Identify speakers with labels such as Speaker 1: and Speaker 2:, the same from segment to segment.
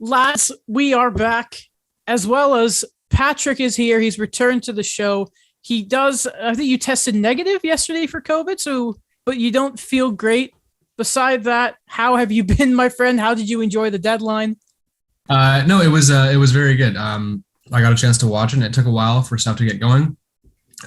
Speaker 1: Lads, we are back, as well as Patrick is here. He's returned to the show. I think you tested negative yesterday for COVID, but you don't feel great. Beside that, how have you been, my friend? How did you enjoy the deadline?
Speaker 2: No, it was very good. I got a chance to watch it, and it took a while for stuff to get going.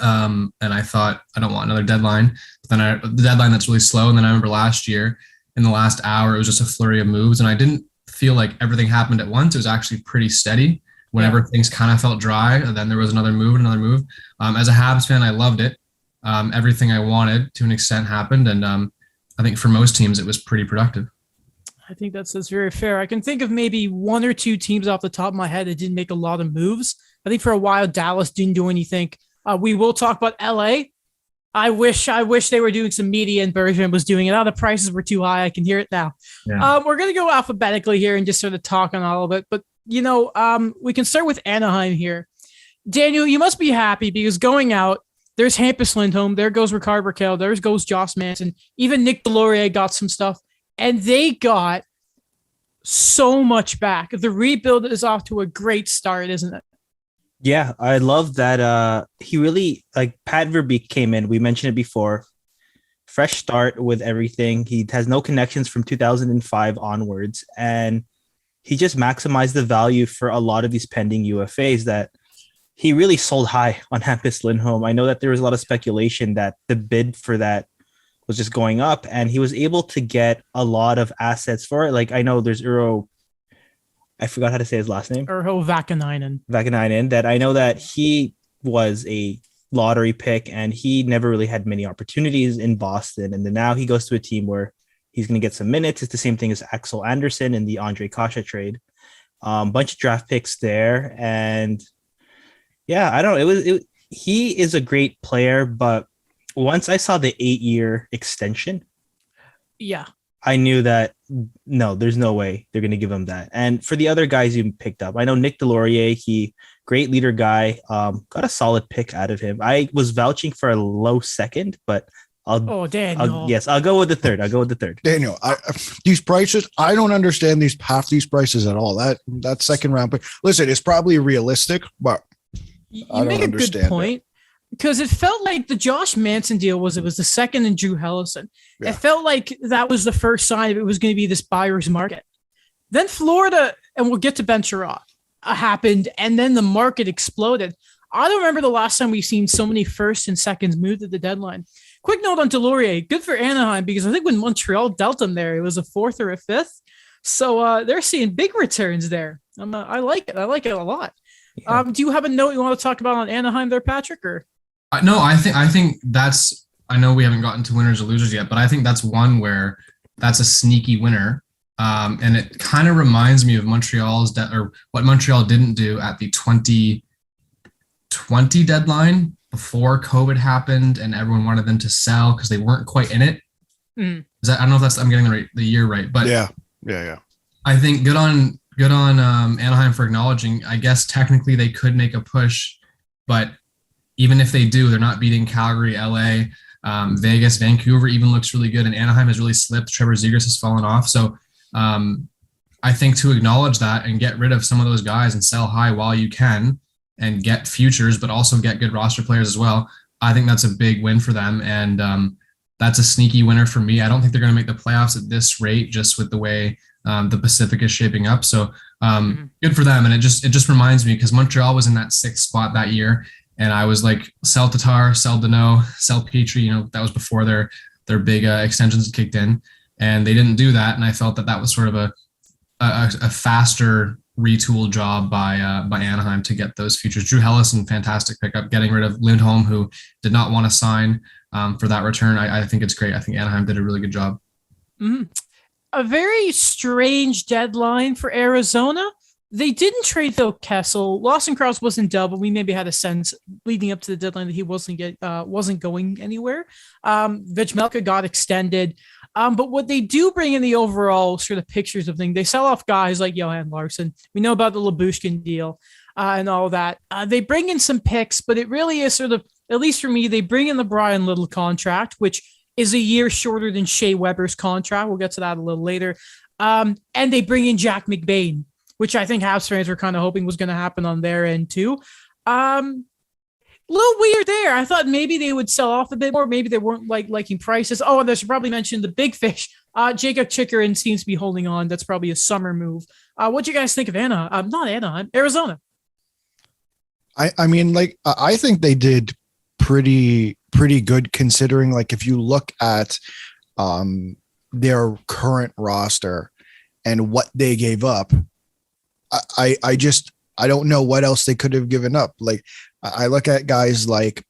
Speaker 2: And I thought, I don't want another deadline. But then the deadline that's really slow. And then I remember last year, in the last hour, it was just a flurry of moves, and I didn't feel like everything happened at once. It was actually pretty steady. Whenever things kind of felt dry, and then there was another move. As a Habs fan, I loved it. Everything I wanted to an extent happened, and I think for most teams it was pretty productive.
Speaker 1: I think that's very fair. I can think of maybe one or two teams off the top of my head that didn't make a lot of moves. I think for a while Dallas didn't do anything. We will talk about LA. I wish they were doing some media and Bergman was doing it. The prices were too high. I can hear it now. Yeah. We're going to go alphabetically here and just sort of talk on all of it. But, we can start with Anaheim here. Daniel, you must be happy because going out, there's Hampus Lindholm. There goes Rickard Rakell. There goes Josh Manson. Even Nick Delorier got some stuff. And they got so much back. The rebuild is off to a great start, isn't it?
Speaker 3: Yeah, I love that. He really, Pat Verbeek came in. We mentioned it before. Fresh start with everything. He has no connections from 2005 onwards. And he just maximized the value for a lot of these pending UFAs that he really sold high on Hampus Lindholm. I know that there was a lot of speculation that the bid for that was just going up, and he was able to get a lot of assets for it. I know there's I forgot how to say his last name.
Speaker 1: Urho
Speaker 3: Vakanainen, that I know that he was a lottery pick and he never really had many opportunities in Boston. And then now he goes to a team where he's going to get some minutes. It's the same thing as Axel Anderson in the Andre Kasha trade. Bunch of draft picks there. And yeah, I don't know. He is a great player, but once I saw the 8-year extension,
Speaker 1: yeah,
Speaker 3: I knew that no, there's no way they're going to give him that. And for the other guys you picked up, I know Nick Delorier, great leader guy, got a solid pick out of him. I was vouching for a low second, but
Speaker 1: Daniel.
Speaker 3: I'll go with the third.
Speaker 4: Daniel, these prices, I don't understand half these prices at all. That second round pick. Listen, it's probably realistic, but I don't
Speaker 1: make a
Speaker 4: understand
Speaker 1: good point. Because it felt like the Josh Manson deal was the second in Drew Helleson. Yeah. It felt like that was the first sign of it was going to be this buyer's market. Then Florida, and we'll get to Ben Sherratt, happened, and then the market exploded. I don't remember the last time we've seen so many first and seconds moved at the deadline. Quick note on Delorier, good for Anaheim, because I think when Montreal dealt him there, it was a fourth or a fifth. So they're seeing big returns there. I like it. I like it a lot. Yeah. Do you have a note you want to talk about on Anaheim there, Patrick, or?
Speaker 2: No, I think that's, I know we haven't gotten to winners or losers yet, but I think that's one where that's a sneaky winner. And it kind of reminds me of or what Montreal didn't do at the 2020 deadline before COVID happened and everyone wanted them to sell because they weren't quite in it. I don't know if I'm getting the year right, but
Speaker 4: yeah.
Speaker 2: I think good on Anaheim for acknowledging. I guess technically they could make a push, but even if they do, they're not beating Calgary, LA, Vegas, Vancouver even looks really good. And Anaheim has really slipped. Trevor Zegras has fallen off. So I think to acknowledge that and get rid of some of those guys and sell high while you can and get futures, but also get good roster players as well. I think that's a big win for them. And that's a sneaky winner for me. I don't think they're going to make the playoffs at this rate, just with the way the Pacific is shaping up. So good for them. And it just reminds me, because Montreal was in that 6th spot that year. And I was like, sell Tatar, sell Danault, sell Petrie. That was before their big extensions kicked in, and they didn't do that. And I felt that was sort of a faster retool job by Anaheim to get those futures. Drew Helleson, fantastic pickup, getting rid of Lindholm, who did not want to sign for that return. I think it's great. I think Anaheim did a really good job.
Speaker 1: Mm-hmm. A very strange deadline for Arizona. They didn't trade Phil Kessel. Lawson Cross wasn't dealt, but we maybe had a sense leading up to the deadline that he wasn't going anywhere. Vejmelka got extended. But what they do bring in the overall sort of pictures of things, they sell off guys like Johan Larsson. We know about the Lyubushkin deal and all that. They bring in some picks, but it really is sort of, at least for me, they bring in the Brian Little contract, which is a year shorter than Shea Weber's contract. We'll get to that a little later. And they bring in Jack McBain, which I think Habs fans were kind of hoping was going to happen on their end too. Little weird there. I thought maybe they would sell off a bit more. Maybe they weren't liking prices. Oh, and I should probably mention the big fish. Jacob Chikrin seems to be holding on. That's probably a summer move. What do you guys think of Arizona?
Speaker 4: I mean, like, I think they did pretty good considering, like, if you look at their current roster and what they gave up, I don't know what else they could have given up. Like, I look at guys like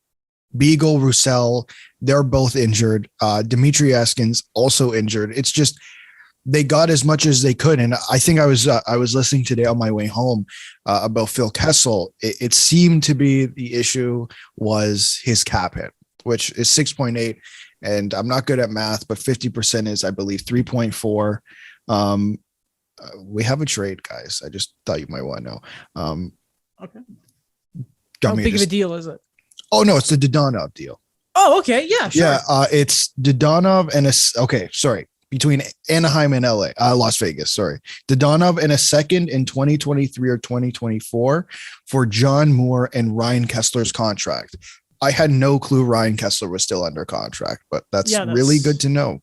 Speaker 4: Beagle, Roussel, they're both injured. Dmitry Eskins also injured. It's just, they got as much as they could. And I think I was listening today on my way home about Phil Kessel. It seemed to be the issue was his cap hit, which is 6.8. And I'm not good at math, but 50% is, I believe, 3.4. We have a trade, guys. I just thought you might want to know.
Speaker 1: Okay. How big of a deal is it?
Speaker 4: Oh, no, it's the Dodonov deal.
Speaker 1: Oh, okay. Yeah, sure.
Speaker 4: Yeah, it's Dodonov and between Anaheim and Las Vegas, sorry. Dodonov and a second in 2023 or 2024 for John Moore and Ryan Kessler's contract. I had no clue Ryan Kessler was still under contract, but that's really good to know.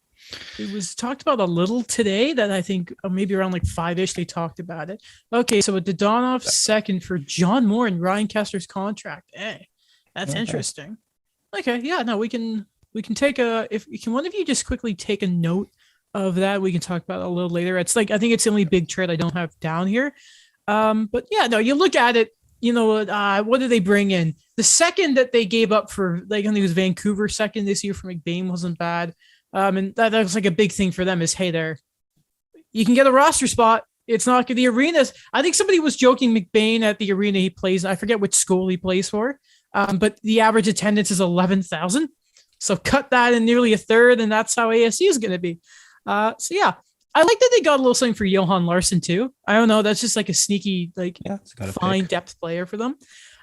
Speaker 1: It was talked about a little today that I think maybe around like 5-ish they talked about it. Okay, so a Dodonov second for John Moore and Ryan Kessler's contract. Hey, that's interesting. Okay, yeah, no, we can take can one of you just quickly take a note of that? We can talk about it a little later. It's like, I think it's the only big trade I don't have down here. But yeah, no, you look at it, what did they bring in? The second that they gave up for, like, I think it was Vancouver second this year for McBain wasn't bad. And that was like a big thing for them is, hey, you can get a roster spot. It's not the arenas. I think somebody was joking McBain at the arena he plays. I forget which school he plays for. But the average attendance is 11,000. So cut that in nearly a third, and that's how ASU is going to be. So yeah, I like that they got a little something for Johan Larsson too. I don't know. That's just like a sneaky, fine depth player for them.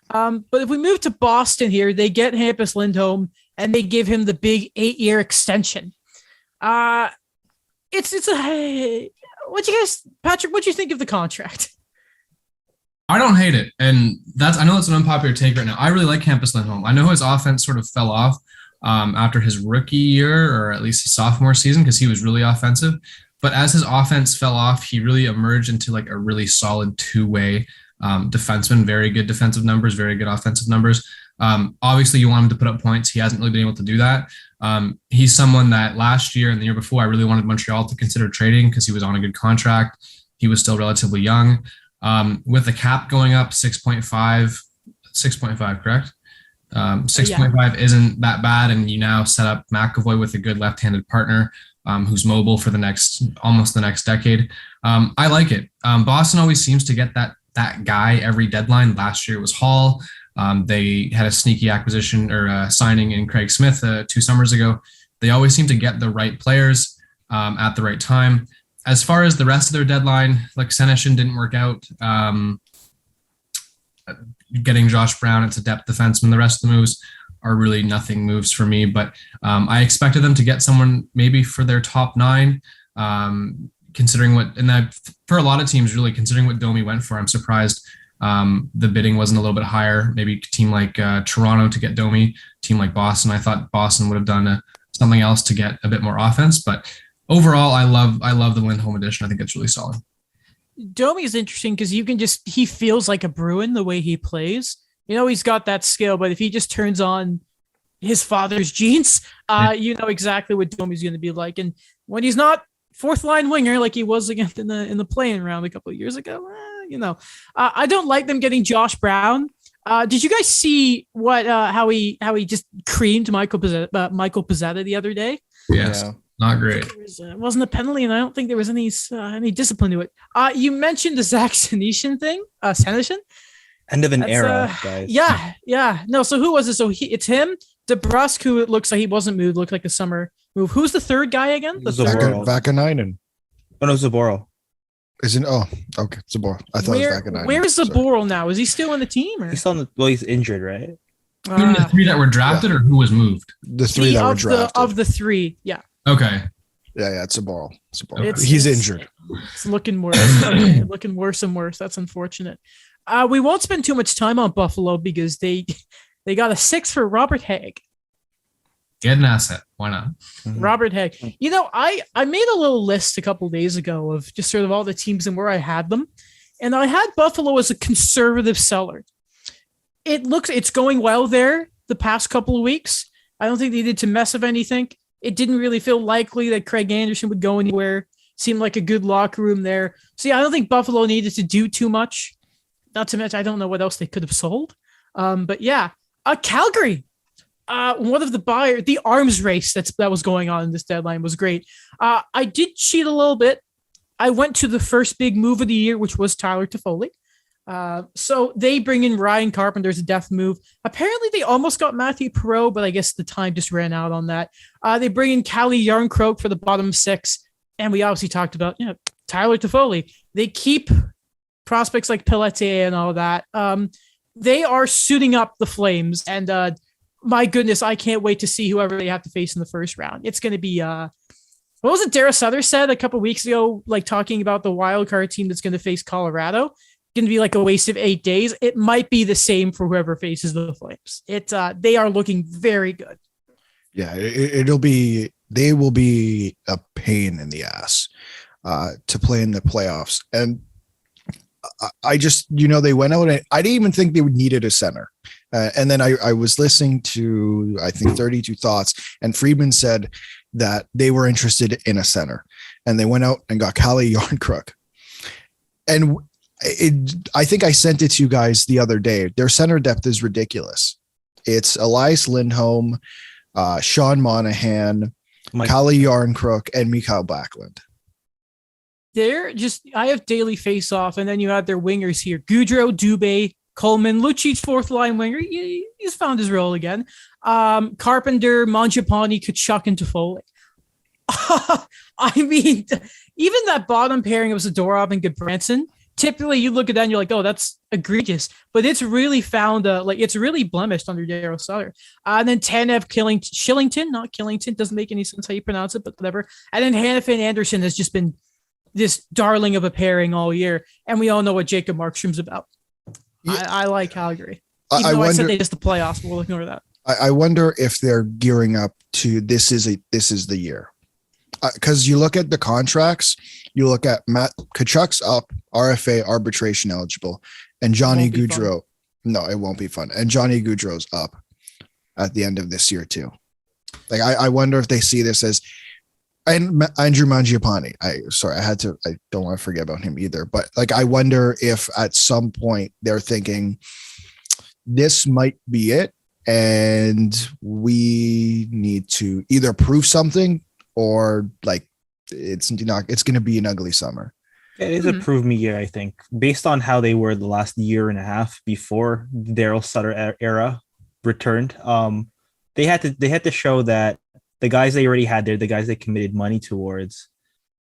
Speaker 1: But if we move to Boston here, they get Hampus Lindholm and they give him the big 8-year extension. What you guys, Patrick, what do you think of the contract?
Speaker 2: I don't hate it. And I know it's an unpopular take right now. I really like Hampus Lindholm. I know his offense sort of fell off after his rookie year, or at least his sophomore season, because he was really offensive. But as his offense fell off, he really emerged into like a really solid two-way defenseman, very good defensive numbers, very good offensive numbers. Obviously, you want him to put up points. He hasn't really been able to do that. He's someone that last year and the year before, I really wanted Montreal to consider trading because he was on a good contract. He was still relatively young. With the cap going up 6.5, correct? 6.5 isn't that bad. And you now set up McAvoy with a good left-handed partner who's mobile for almost the next decade. I like it. Boston always seems to get that guy every deadline. Last year it was Hall. They had a sneaky acquisition or signing in Craig Smith 2 summers ago. They always seem to get the right players at the right time. As far as the rest of their deadline, like Senyshyn didn't work out. Getting Josh Brown, it's a depth defenseman. The rest of the moves are really nothing moves for me, but I expected them to get someone maybe for their top 9, considering for a lot of teams, really considering what Domi went for. I'm surprised the bidding wasn't a little bit higher. Maybe a team like Toronto to get Domi, team like Boston. I thought Boston would have done something else to get a bit more offense, but overall, I love the Lindholm edition. I think it's really solid.
Speaker 1: Domi is interesting because he feels like a Bruin the way he plays. He's got that skill, but if he just turns on his father's genes, you know exactly what Domi's going to be like. And when he's not fourth line winger like he was against in the play-in round a couple of years ago, I don't like them getting Josh Brown. Did you guys see how he just creamed Michael Pezzetta the other day?
Speaker 2: Yes. Yeah. Not great.
Speaker 1: It wasn't a penalty, and I don't think there was any discipline to it. You mentioned the Zach Senyshyn thing, Senyshyn.
Speaker 3: End of an era, guys.
Speaker 1: Yeah. No, so who was it? So it's him, DeBrusk, who it looks like he wasn't moved, looked like a summer move. Who's the third guy again?
Speaker 4: Vakanainen.
Speaker 3: Oh, no, Zaboral.
Speaker 4: Isn't? Oh, okay, Zaboral. I thought it was Vakanainen.
Speaker 1: Where's Zaboral now? Is he still on the team? Or?
Speaker 3: He's still he's injured, right?
Speaker 2: Who the 3 that were drafted, or who was moved?
Speaker 4: The 3 that were drafted.
Speaker 1: Of the 3, yeah.
Speaker 2: Okay.
Speaker 4: Yeah, it's Zaboral. He's injured.
Speaker 1: It's looking worse. Okay, looking worse and worse. That's unfortunate. We won't spend too much time on Buffalo because they got a 6 for Robert Haig.
Speaker 2: Get an asset. Why not?
Speaker 1: Robert Haig. You know, I made a little list a couple days ago of just sort of all the teams and where I had them. And I had Buffalo as a conservative seller. It's going well there the past couple of weeks. I don't think they did too mess of anything. It didn't really feel likely that Craig Anderson would go anywhere. Seemed like a good locker room there. So yeah, I don't think Buffalo needed to do too much. Not to mention, I don't know what else they could have sold. But yeah, Calgary. One of the arms race that was going on in this deadline was great. I did cheat a little bit. I went to the first big move of the year, which was Tyler Toffoli. So they bring in Ryan Carpenter's a death move. Apparently they almost got Matthew Perreault, but I guess the time just ran out on that. They bring in Calle Jarnkrok for the bottom 6. And we obviously talked about, Tyler Toffoli. They keep prospects like Pelletier and all that. They are suiting up the Flames. And my goodness, I can't wait to see whoever they have to face in the first round. It's going to be, what was it Dara Sutter said a couple of weeks ago, like talking about the wild card team that's going to face Colorado? Going to be like a waste of 8 days. It might be the same for whoever faces the Flames. They are looking very good.
Speaker 4: Yeah, they will be a pain in the ass to play in the playoffs. And I just, they went out and I didn't even think they would needed a center. And then I was listening to, I think 32 Thoughts, and Friedman said that they were interested in a center, and they went out and got Calle Jarnkrok. And I think I sent it to you guys the other day. Their center depth is ridiculous. It's Elias Lindholm, Sean Monahan, Calle Jarnkrok, and Mikael Backlund.
Speaker 1: I have daily face off, and then you have their wingers here. Goudreau, Dubé, Coleman, Lucic's fourth line winger. He's found his role again. Carpenter, Mangiapane, Kachuk, and Toffoli. I mean, even that bottom pairing of Zadorov and Goodbranson, typically you look at that and you're like, oh, that's egregious. But it's really found, it's really blemished under Daryl Sutter. And then Tanev, Shillington, not Killington, doesn't make any sense how you pronounce it, but whatever. And then Hannafin Anderson has just been this darling of a pairing all year. And we all know what Jacob Markstrom's about. Yeah. I like Calgary. Even though I said they missed the playoffs, but we'll ignore that.
Speaker 4: I wonder if they're gearing up to this is the year. Because you look at the contracts, you look at Matt Kachuk's up, RFA arbitration eligible, and Johnny Gaudreau. No, it won't be fun. And Johnny Gaudreau's up at the end of this year too. Like I wonder if they see this as, and Andrew Mangiapane. I don't want to forget about him either. But I wonder if at some point they're thinking this might be it, and we need to either prove something or it's going to be an ugly summer.
Speaker 3: It is a prove me year, I think, based on how they were the last year and a half before the Daryl Sutter era returned. They had to show that the guys they already had there, the guys they committed money towards,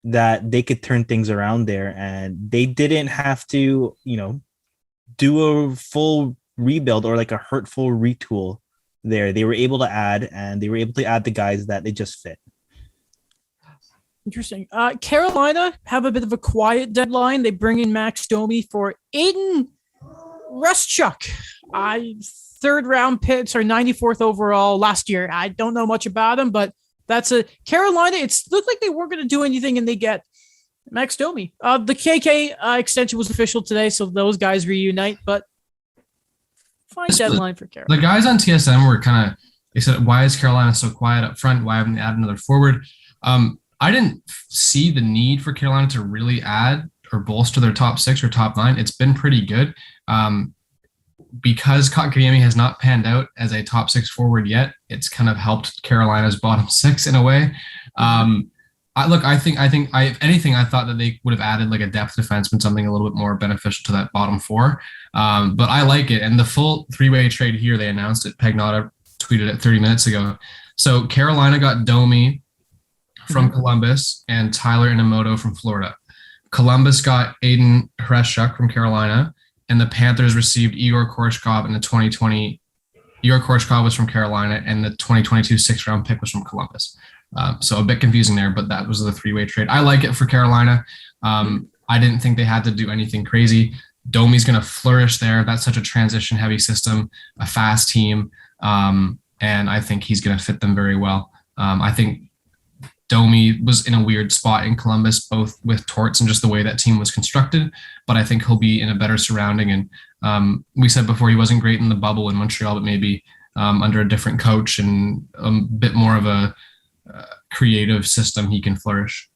Speaker 3: that they could turn things around there, and they didn't have to, do a full rebuild or a hurtful retool there. They were able to add, and they were able to add the guys that they just fit.
Speaker 1: Interesting. Carolina have a bit of a quiet deadline. They bring in Max Domi for Aiden Ruschuk. 3rd round picks or 94th overall last year. I don't know much about him, but that's a Carolina. It looked like they weren't going to do anything, and they get Max Domi. The KK extension was official today, so those guys reunite, but fine deadline for Carolina.
Speaker 2: The guys on TSM were they said, why is Carolina so quiet up front? Why haven't they added another forward? I didn't see the need for Carolina to really add or bolster their top 6 or top 9. It's been pretty good. Because Kotkaniemi has not panned out as a top 6 forward yet, it's kind of helped Carolina's bottom 6 in a way. I think if anything, I thought that they would have added a depth defenseman, something a little bit more beneficial to that bottom 4. But I like it. And the full 3-way trade here, they announced it. Pagnotta tweeted it 30 minutes ago. So Carolina got Domi from Columbus and Tyler Inamoto from Florida. Columbus got Aiden Hreshchuk from Carolina, and the Panthers received Igor Korshkov in the 2020. Igor Korshkov was from Carolina, and the 2022 6th round pick was from Columbus. So a bit confusing there, but that was the three-way trade. I like it for Carolina. I didn't think they had to do anything crazy. Domi's going to flourish there. That's such a transition-heavy system, a fast team, and I think he's going to fit them very well. I think Domi was in a weird spot in Columbus, both with Torts and just the way that team was constructed, but I think he'll be in a better surrounding. And we said before he wasn't great in the bubble in Montreal, but maybe under a different coach and a bit more of a creative system, he can flourish.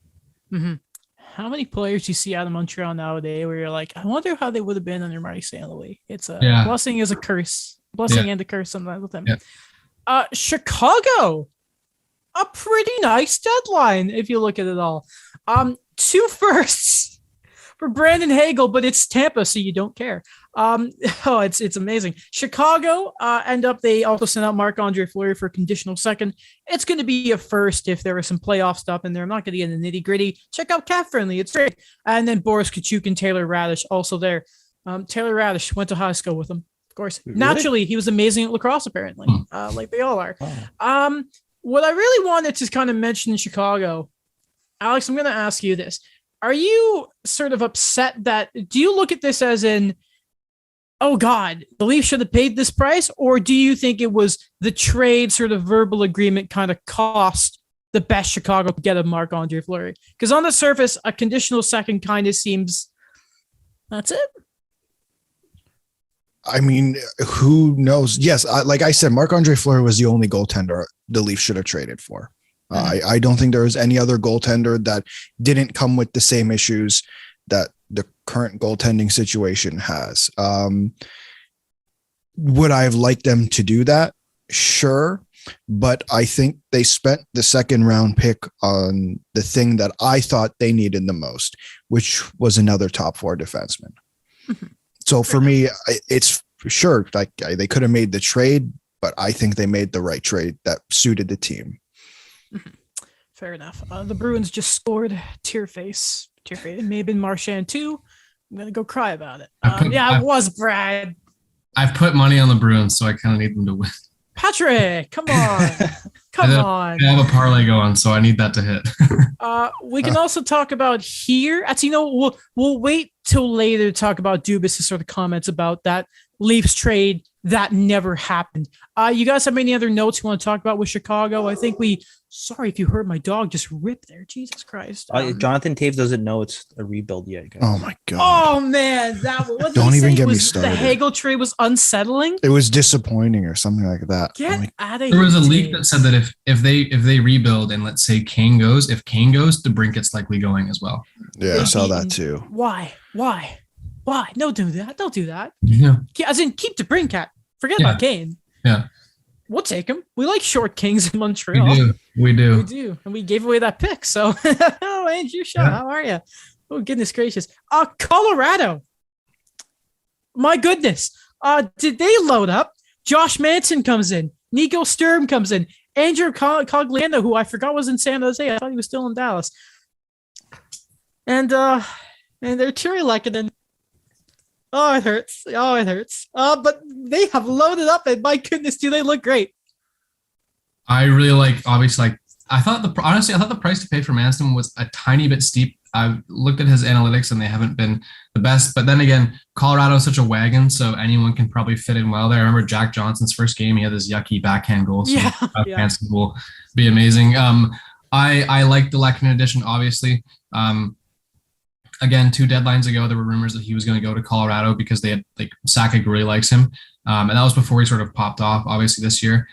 Speaker 1: Mm-hmm. How many players do you see out of Montreal nowadays where you're like, I wonder how they would have been under Marty St. Louis? It's a blessing is a curse. Blessing and a curse sometimes with him. Yeah. Chicago, a pretty nice deadline if you look at it all. 2 firsts for Brandon Hagel, but it's Tampa, so you don't care. It's amazing. Chicago they also sent out Marc-Andre Fleury for a conditional second. It's going to be a first if there is some playoff stuff in there. I'm not going to get into nitty gritty. Check out Cat Friendly. It's great. And then Boris Kachuk and Taylor Radish also there. Taylor Radish went to high school with him, of course. Really? Naturally, he was amazing at lacrosse, apparently, like they all are. Oh. What I really wanted to kind of mention in Chicago, Alex, I'm going to ask you this. Are you sort of upset do you look at this as in, oh God, the Leafs should have paid this price? Or do you think it was the trade sort of verbal agreement kind of cost the best Chicago could get of Marc-Andre Fleury? Because on the surface, a conditional second kind of seems, that's it.
Speaker 4: I mean, who knows? Yes, like I said, Marc-Andre Fleury was the only goaltender the Leafs should have traded for. I don't think there was any other goaltender that didn't come with the same issues that the current goaltending situation has. Would I have liked them to do that? Sure. But I think they spent the second round pick on the thing that I thought they needed the most, which was another top 4 defenseman. So for me, it's for sure, like they could have made the trade, but I think they made the right trade that suited the team.
Speaker 1: Fair enough. The Bruins just scored. Tear face. It may have been Marchand too. I'm going to go cry about it. It was Brad.
Speaker 2: I've put money on the Bruins, so I kind of need them to win.
Speaker 1: Patrick, come on.
Speaker 2: I have a parlay going, so I need that to hit.
Speaker 1: We can also talk about here. Actually, we'll wait till later to talk about Dubas' sort of comments about that Leafs trade that never happened. You guys have any other notes you want to talk about with Chicago? I think sorry if you heard my dog just rip there. Jesus Christ.
Speaker 3: Jonathan Taves doesn't know it's a rebuild yet, guys.
Speaker 4: Oh my God.
Speaker 1: Oh man.
Speaker 4: Don't even get me started.
Speaker 1: The Hagel trade was unsettling.
Speaker 4: It was disappointing or something like that.
Speaker 1: Get out of here.
Speaker 2: There was a leak that said that if they rebuild and let's say Kane goes, DeBrincat's likely going as well.
Speaker 4: Yeah, I saw that too.
Speaker 1: Why? No, do that. Don't do that.
Speaker 2: Yeah.
Speaker 1: As in, keep DeBrincat. Forget about Kane.
Speaker 2: Yeah.
Speaker 1: We'll take him. We like short kings in Montreal.
Speaker 2: We do.
Speaker 1: And we gave away that pick. So, Andrew Shaw, how are you? Oh, goodness gracious. Colorado. My goodness. Did they load up? Josh Manson comes in. Nico Sturm comes in. Andrew Cogliano, who I forgot was in San Jose. I thought he was still in Dallas. And they're Terry Lehkonen. Oh, it hurts. But they have loaded up, and my goodness, do they look great.
Speaker 2: I really I thought the price to pay for Manson was a tiny bit steep. I've looked at his analytics, and they haven't been the best. But then again, Colorado is such a wagon, so anyone can probably fit in well there. I remember Jack Johnson's first game; he had this yucky backhand goal. So Manson will be amazing. I like the Lehkonen edition, obviously. Again, 2 deadlines ago, there were rumors that he was going to go to Colorado because they had Sakic really likes him. And that was before he sort of popped off, obviously, this year.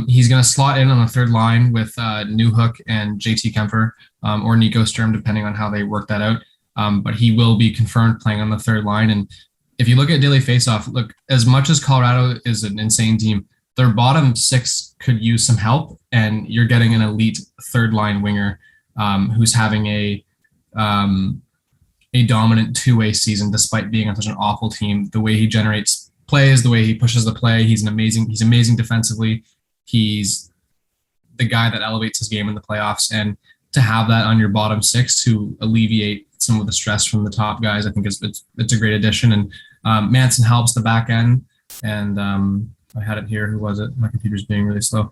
Speaker 2: He's going to slot in on the third line with Newhook and JT Kempfer or Nico Sturm, depending on how they work that out. But he will be confirmed playing on the third line. And if you look at daily faceoff, as much as Colorado is an insane team, their bottom 6 could use some help. And you're getting an elite third line winger who's having a dominant 2-way season, despite being on such an awful team. The way he generates plays, the way he pushes the play, he's amazing defensively. He's the guy that elevates his game in the playoffs. And to have that on your bottom 6 to alleviate some of the stress from the top guys, I think it's a great addition. And Manson helps the back end. And I had it here. Who was it? My computer's being really slow.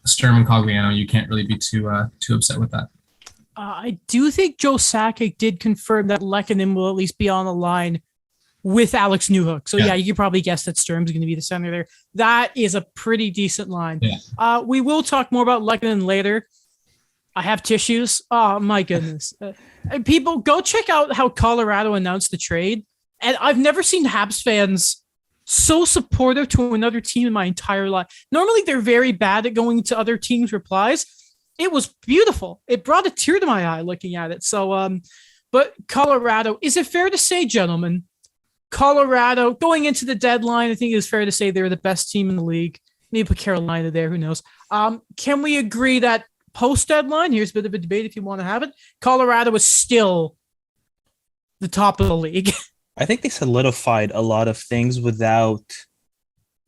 Speaker 2: Sturm and Cogliano, you can't really be too upset with that.
Speaker 1: I do think Joe Sakic did confirm that Lehkonen will at least be on the line with Alex Newhook. So yeah, you can probably guess that Sturm's going to be the center there. That is a pretty decent line.
Speaker 2: Yeah.
Speaker 1: We will talk more about Lehkonen later. I have tissues. Oh my goodness. People go check out how Colorado announced the trade. And I've never seen Habs fans so supportive to another team in my entire life. Normally they're very bad at going to other teams' replies. It was beautiful. It brought a tear to my eye looking at it. So, but Colorado, is it fair to say, gentlemen, Colorado going into the deadline, I think it is fair to say they're the best team in the league. Maybe put Carolina there. Who knows? Can we agree that post deadline, here's a bit of a debate if you want to have it, Colorado is still the top of the league?
Speaker 3: I think they solidified a lot of things without,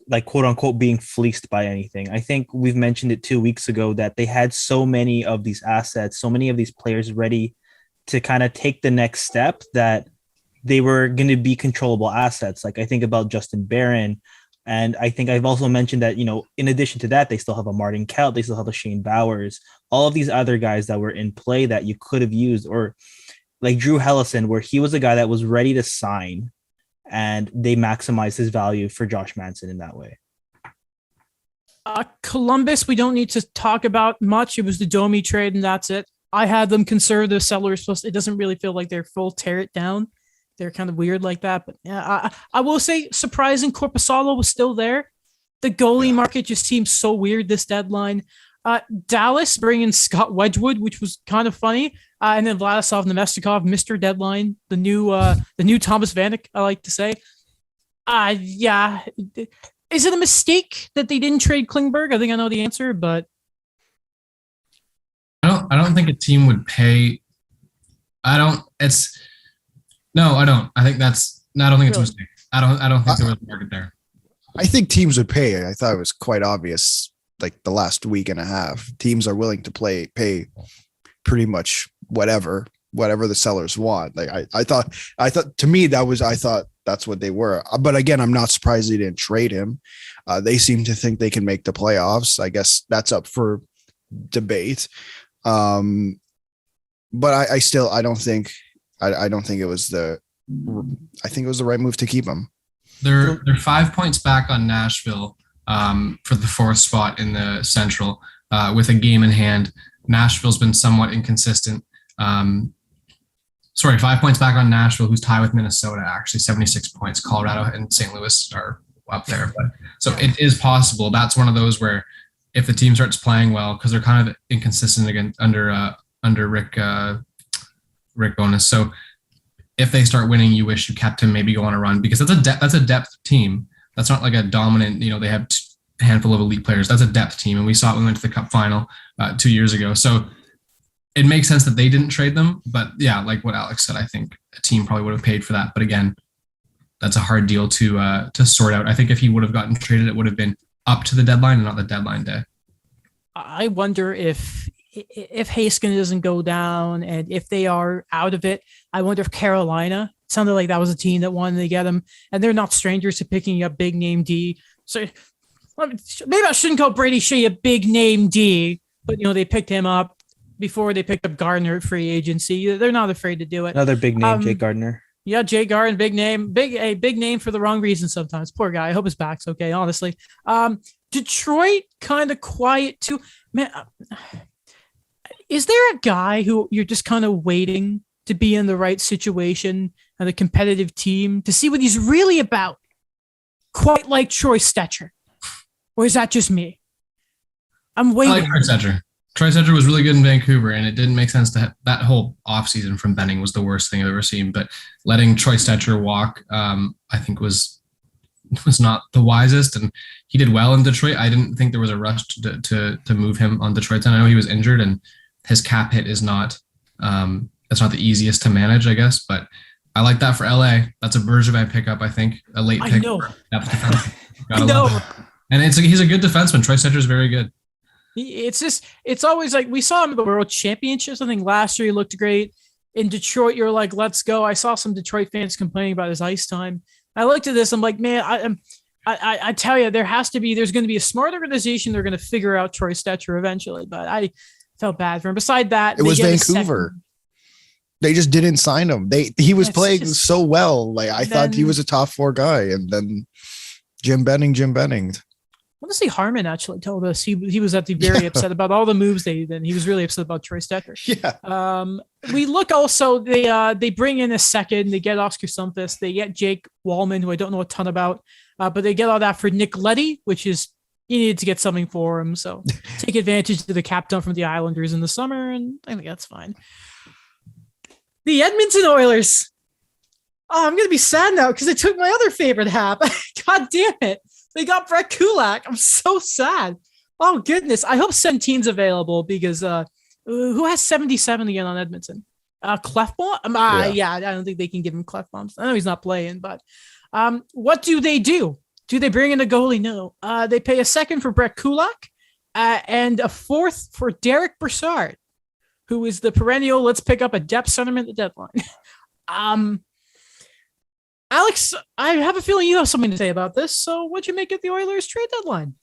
Speaker 3: like, quote unquote, being fleeced by anything. I think we've mentioned it 2 weeks ago that they had so many of these assets, so many of these players ready to kind of take the next step that they were going to be controllable assets. Like, I think about Justin Barron. And I think I've also mentioned that, you know, in addition to that, they still have a Martin Kaut, they still have a Shane Bowers, all of these other guys that were in play that you could have used, or like Drew Hellison, where he was a guy that was ready to sign and they maximized his value for Josh Manson in that way.
Speaker 1: Columbus, we don't need to talk about much. It was the Domi trade and that's it. I had them conservative sellers, plus it doesn't really feel like they're full tear it down. They're kind of weird like that. But yeah, I will say surprising Korpisalo was still there. The goalie market just seems so weird this deadline. Dallas bringing Scott Wedgwood, which was kind of funny. And then Vladislav Nemestikov, Mr. Deadline, the new Thomas Vanek, I like to say. Yeah. Is it a mistake that they didn't trade Klingberg? I think I know the answer, but
Speaker 2: I don't think a team would pay. I don't think it's a mistake. I don't think there was a market there.
Speaker 4: I think teams would pay. I thought it was quite obvious, like the last week and a half. Teams are willing to pay pretty much whatever the sellers want. Like I thought to me I thought that's what they were. But again, I'm not surprised they didn't trade him. They seem to think they can make the playoffs. I guess that's up for debate. But I don't think it was I think it was the right move to keep him.
Speaker 2: They're 5 points back on Nashville for the fourth spot in the Central with a game in hand. Nashville's been somewhat inconsistent. 5 points back on Nashville, who's tied with Minnesota, actually 76 points. Colorado and St. Louis are up there. But so it is possible. That's one of those where if the team starts playing well, because they're kind of inconsistent again under Rick Bowness. So if they start winning, you wish you kept him, maybe go on a run, because that's a depth team. That's not like a dominant, they have a handful of elite players. That's a depth team. And we saw it when we went to the Cup final 2 years ago. So it makes sense that they didn't trade them. But yeah, like what Alex said, I think a team probably would have paid for that. But again, that's a hard deal to sort out. I think if he would have gotten traded, it would have been up to the deadline and not the deadline day.
Speaker 1: I wonder if Haskin doesn't go down and if they are out of it, I wonder if Carolina, it sounded like that was a team that wanted to get him, and they're not strangers to picking up big name D. So maybe I shouldn't call Brady Shea a big name D, but they picked him up before they picked up Gardner at free agency. They're not afraid to do it.
Speaker 3: Another big name, Jake Gardner.
Speaker 1: Yeah, Jay Gardner, big name, big name for the wrong reason sometimes. Poor guy. I hope his back's okay, honestly. Detroit kind of quiet too. Man, is there a guy who you're just kind of waiting to be in the right situation and a competitive team to see what he's really about? Quite like Troy Stecher. Or is that just me? I'm waiting.
Speaker 2: I like Troy Stecher. Troy Stecher was really good in Vancouver, and it didn't make sense to that whole offseason from Benning was the worst thing I've ever seen. But letting Troy Stecher walk, I think was not the wisest, and he did well in Detroit. I didn't think there was a rush to move him on Detroit. I know he was injured, and his cap hit is not that's not the easiest to manage, I guess. But I like that for LA. That's a Bergevin pickup, I think, a late pick.
Speaker 1: I know.
Speaker 2: I know. And he's a good defenseman. Troy Stecher is very good.
Speaker 1: It's always like we saw him at the World Championships. I think last year he looked great. In Detroit, you're like, let's go. I saw some Detroit fans complaining about his ice time. I looked at this. I'm like, man, I tell you, there's going to be a smart organization. They're going to figure out Troy Stetcher eventually, but I felt bad for him. Beside that,
Speaker 4: it was Vancouver. They just didn't sign him. He was playing so well. Like I thought he was a top 4 guy, and then Jim Benning.
Speaker 1: Honestly, Harmon actually told us he was at the very upset about all the moves they did, and he was really upset about Troy Stecher.
Speaker 4: Yeah.
Speaker 1: We look also, they bring in a second, they get Oscar Sumpus, they get Jake Wallman, who I don't know a ton about, but they get all that for Nick Leddy, which is, you needed to get something for him. So take advantage of the cap dump from the Islanders in the summer, and I think that's fine. The Edmonton Oilers. Oh, I'm going to be sad now because they took my other favorite half. God damn it. They got Brett Kulak. I'm so sad. Oh, goodness. I hope 17's available because who has 77 again on Edmonton? Clefbaum? Yeah, I don't think they can give him Clefbaum. I know he's not playing, but what do? Do they bring in a goalie? No. They pay a second for Brett Kulak and a fourth for Derek Brassard, who is the perennial, let's pick up a depth center at the deadline. Alex, I have a feeling you have something to say about this. So what'd you make of the Oilers trade deadline?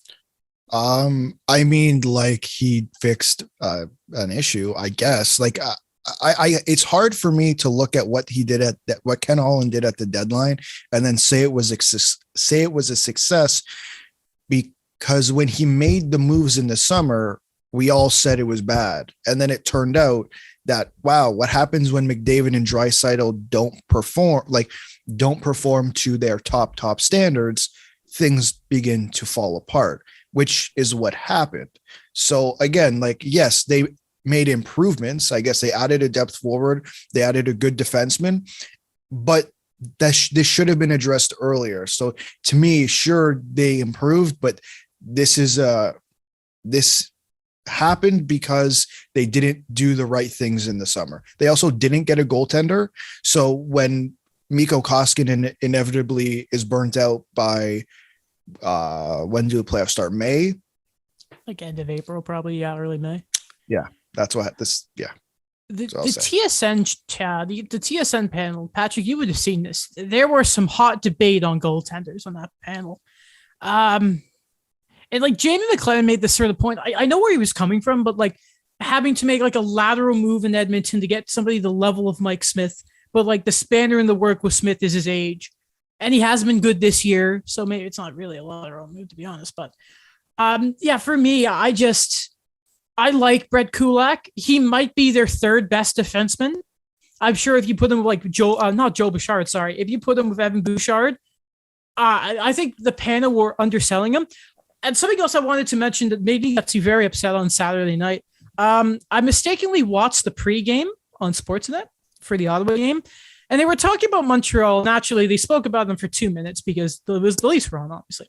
Speaker 4: I mean, like he fixed an issue, I guess. Like it's hard for me to look at what he did what Ken Holland did at the deadline and then say it was a success, because when he made the moves in the summer, we all said it was bad. And then it turned out that, wow, what happens when McDavid and Draisaitl don't perform to their top standards, things begin to fall apart, which is what happened. So again, like, yes, they made improvements. I guess they added a depth forward. They added a good defenseman, but this should have been addressed earlier. So to me, sure, they improved, but this happened because they didn't do the right things in the summer. They also didn't get a goaltender. So when Mikko Koskinen inevitably is burnt out by when do the playoffs start? May?
Speaker 1: Like end of April, probably. Yeah, early May.
Speaker 4: Yeah, that's what this. Yeah.
Speaker 1: The TSN panel, Patrick, you would have seen this. There were some hot debate on goaltenders on that panel. And like Jamie McLennan made this sort of point. I know where he was coming from, but like having to make like a lateral move in Edmonton to get somebody the level of Mike Smith, but like the spanner in the work with Smith is his age, and he has been good this year. So maybe it's not really a lateral move, to be honest. But yeah, for me, I like Brett Kulak. He might be their third best defenseman. I'm sure if you put him with like not Joe Bouchard, sorry. If you put him with Evan Bouchard, I think the panel were underselling him. And something else I wanted to mention that made me get very upset on Saturday night. I mistakenly watched the pregame on Sportsnet for the Ottawa game, and they were talking about Montreal. Naturally, they spoke about them for 2 minutes because it was the Leafs were on, obviously.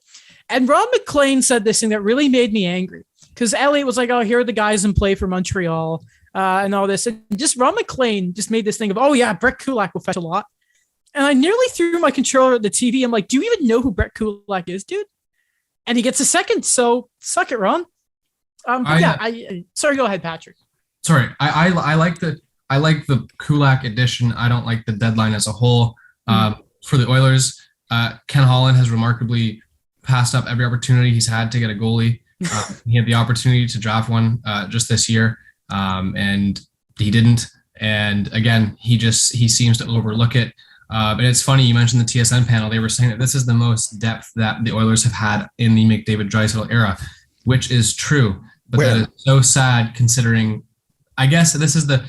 Speaker 1: And Ron McLean said this thing that really made me angry because Elliot was like, "Oh, here are the guys in play for Montreal and all this." And just Ron McLean just made this thing of, "Oh yeah, Brett Kulak will fetch a lot." And I nearly threw my controller at the TV. I'm like, "Do you even know who Brett Kulak is, dude?" And he gets a second, so suck it, Ron. Sorry, go ahead, Patrick.
Speaker 2: Sorry, I like the Kulak addition. I don't like the deadline as a whole. For the Oilers, Ken Holland has remarkably passed up every opportunity he's had to get a goalie. He had the opportunity to draft one just this year, and he didn't. And again, he seems to overlook it. And it's funny, you mentioned the TSN panel. They were saying that this is the most depth that the Oilers have had in the McDavid Draisaitl era, which is true. But that is so sad considering, I guess this is the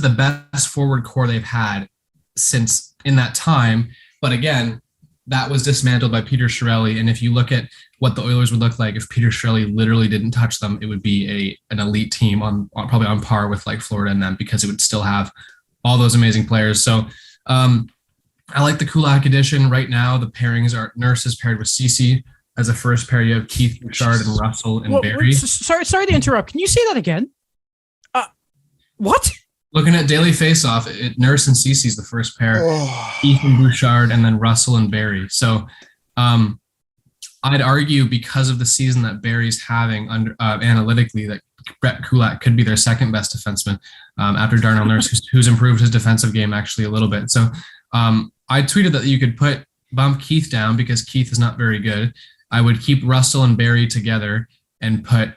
Speaker 2: best forward core they've had since in that time. But again, that was dismantled by Peter Chiarelli. And if you look at what the Oilers would look like if Peter Chiarelli literally didn't touch them, it would be an elite team on probably on par with like Florida and them, because it would still have all those amazing players. So I like the Kulak edition. Right now, the pairings are Nurse is paired with Cece. As a first pair, you have Keith Bouchard and Russell and Barry.
Speaker 1: Sorry to interrupt. Can you say that again? What?
Speaker 2: Looking at Daily Faceoff, Nurse and Cece is the first pair. Keith and Bouchard, and then Russell and Barry. So I'd argue because of the season that Barry's having analytically, that Brett Kulak could be their second best defenseman after Darnell Nurse, who's improved his defensive game actually a little bit. So I tweeted that you could put bump Keith down because Keith is not very good. I would keep Russell and Barry together and put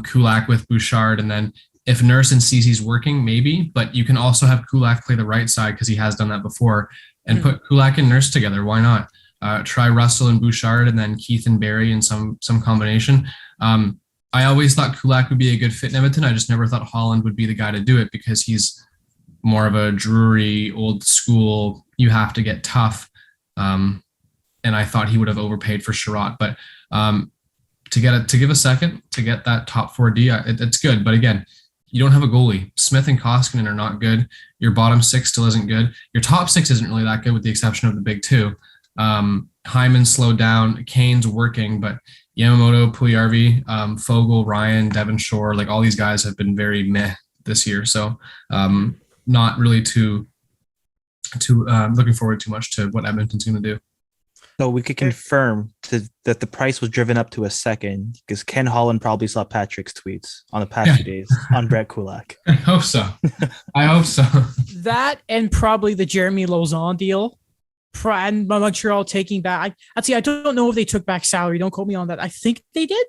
Speaker 2: Kulak with Bouchard. And then if Nurse and Cece's working, maybe, but you can also have Kulak play the right side because he has done that before, and put Kulak and Nurse together. Why not? Try Russell and Bouchard and then Keith and Barry in some combination. I always thought Kulak would be a good fit in Edmonton. I just never thought Holland would be the guy to do it because he's more of a Drury, old school, you have to get tough. And I thought he would have overpaid for Sherratt. But to give a second, to get that top 4D, it's good. But again, you don't have a goalie. Smith and Koskinen are not good. Your bottom six still isn't good. Your top six isn't really that good with the exception of the big two. Hyman slowed down. Kane's working, but Yamamoto, Puljujarvi, Fogle, Ryan, Devon Shore, like all these guys have been very meh this year. So not really too looking forward too much to what Edmonton's going to do.
Speaker 3: So we could confirm that the price was driven up to a second because Ken Holland probably saw Patrick's tweets on the past few days on Brett Kulak.
Speaker 2: I hope so.
Speaker 1: That and probably the Jeremy Lauzon deal. And Montreal taking back. I don't know if they took back salary. Don't quote me on that. I think they did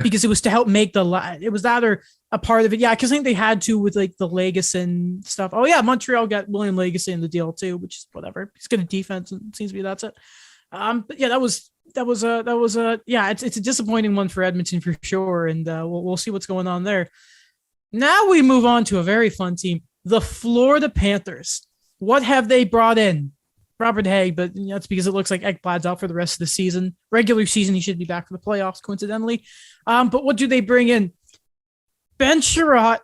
Speaker 1: because it was to help make it was that or a part of it. Yeah, because I think they had to with like the Legason stuff. Oh yeah, Montreal got William Legason in the deal too, which is whatever. He's good at defense and it seems to be that's it. But yeah, that was it's a disappointing one for Edmonton for sure, and we'll see what's going on there. Now we move on to a very fun team, the Florida Panthers. What have they brought in? Robert Haig, but that's because it looks like Ekblad's out for the rest of the season. Regular season, he should be back for the playoffs, coincidentally. But what do they bring in? Ben Sherratt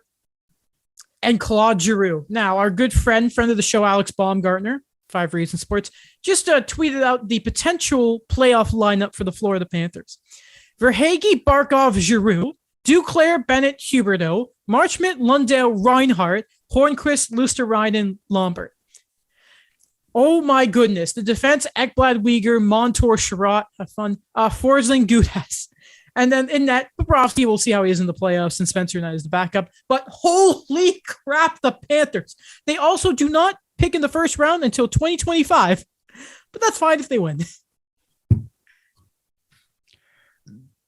Speaker 1: and Claude Giroux. Now, our good friend of the show, Alex Baumgartner, 5 Reasons Sports, just tweeted out the potential playoff lineup for the Florida Panthers. Verhaeghe, Barkov, Giroux, Duclair, Bennett, Huberdeau, Marchment, Lundell, Reinhart, Hornquist, Luster-Ryan, Lombard. Oh my goodness. The defense, Ekblad, Uyghur, Montour, Sherratt, have fun. Forsling, Gudas. And then in that, Bobrovsky, we'll see how he is in the playoffs, and Spencer Knight is the backup. But holy crap, the Panthers. They also do not pick in the first round until 2025. But that's fine if they win.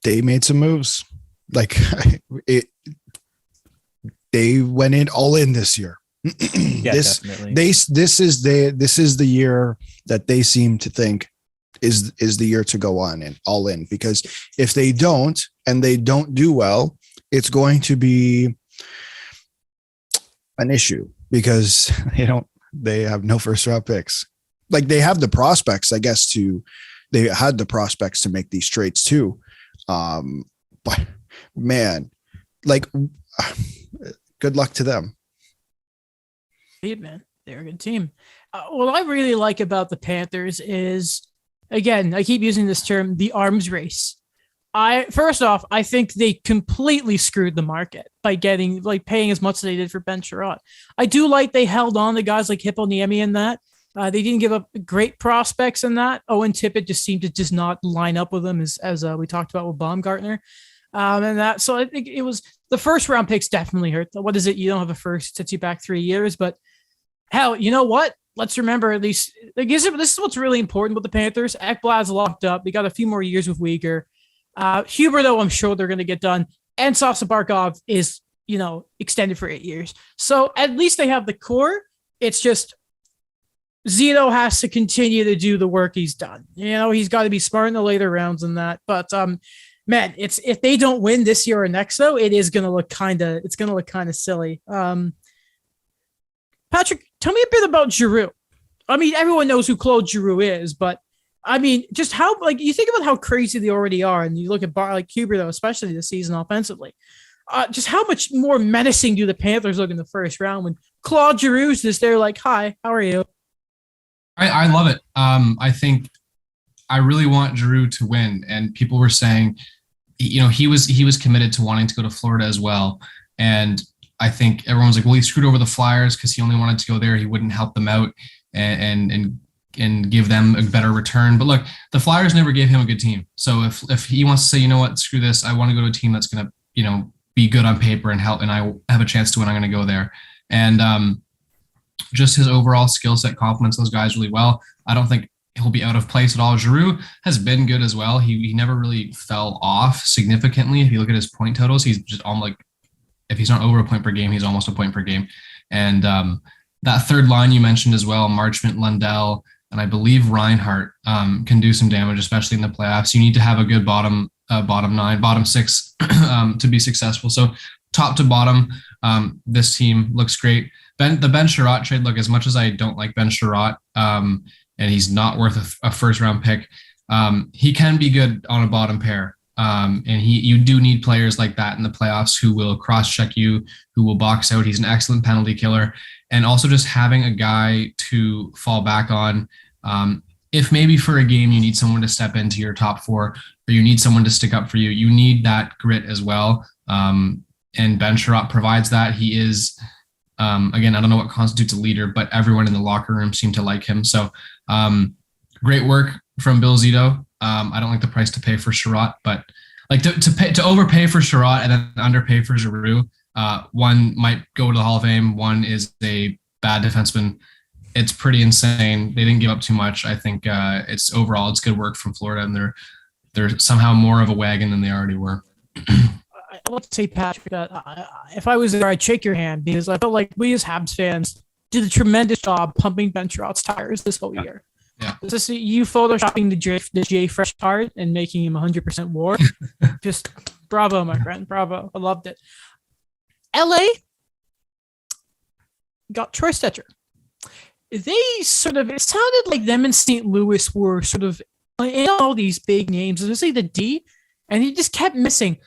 Speaker 4: They made some moves. They went in all in this year.
Speaker 3: Yeah, definitely.
Speaker 4: This is the year that they seem to think is the year to go on and all in, because if they don't and they don't do well, it's going to be an issue because they have no first round picks. Like they have the prospects, I guess, they had the prospects to make these trades too. But man, good luck to them.
Speaker 1: Man, they're a good team. What I really like about the Panthers is, again, I keep using this term, the arms race. First off, I think they completely screwed the market by paying as much as they did for Ben Sherratt. I do like they held on to guys like Hippo-Niemi in that. They didn't give up great prospects in that. Owen Tippett just seemed to just not line up with them as we talked about with Baumgartner. So I think it was the first round picks definitely hurt. What is it? You don't have a first, sets you back 3 years, but hell, you know what? Let's remember at least, this is what's really important with the Panthers. Ekblad's locked up. They got a few more years with Uyghur. Huberdeau, I'm sure they're going to get done. And Sasa Barkov is, extended for 8 years. So at least they have the core. It's just Zito has to continue to do the work he's done. He's got to be smart in the later rounds and that. But man, if they don't win this year or next, though, it's going to look kind of silly. Patrick, tell me a bit about Giroux. I mean, everyone knows who Claude Giroux is, but I mean, just how, you think about how crazy they already are, and you look at Huberdeau, especially this season offensively. Just how much more menacing do the Panthers look in the first round when Claude Giroux is just there like, hi, how are you?
Speaker 2: I love it. I think I really want Giroux to win, and people were saying, he was committed to wanting to go to Florida as well, and I think everyone was like, well, he screwed over the Flyers because he only wanted to go there. He wouldn't help them out and give them a better return. But look, the Flyers never gave him a good team. So if he wants to say, you know what, screw this, I want to go to a team that's going to, be good on paper and help, and I have a chance to win, I'm going to go there. And just his overall skill set complements those guys really well. I don't think he'll be out of place at all. Giroux has been good as well. He never really fell off significantly. If you look at his point totals, he's just on like, if he's not over a point per game, he's almost a point per game. And that third line you mentioned as well, Marchment, Lundell, and I believe Reinhart can do some damage, especially in the playoffs. You need to have a good bottom six to be successful. So top to bottom, this team looks great. The Ben Sherratt trade, look, as much as I don't like Ben Sherratt, and he's not worth a first round pick, he can be good on a bottom pair. And you do need players like that in the playoffs who will cross check you, who will box out. He's an excellent penalty killer. And also just having a guy to fall back on. If maybe for a game you need someone to step into your top four, or you need someone to stick up for you, you need that grit as well. And Ben Sherratt provides that. He is, again, I don't know what constitutes a leader, but everyone in the locker room seemed to like him. So great work from Bill Zito. I don't like the price to pay for Sherratt, but like to overpay for Sherratt and then underpay for Giroux. One might go to the Hall of Fame. One is a bad defenseman. It's pretty insane. They didn't give up too much. I think it's good work from Florida, and they're somehow more of a wagon than they already were.
Speaker 1: I want to say, Patrick, that if I was there, I'd shake your hand, because I felt like we as Habs fans did a tremendous job pumping Ben Sherratt's tires this whole year.
Speaker 2: Yeah.
Speaker 1: Just you photoshopping the Jay Fresh card and making him 100% war. Just bravo, my friend. Bravo. I loved it. LA got Troy Stecher. It sounded like them and St. Louis were sort of in all these big names, especially the D, and he just kept missing.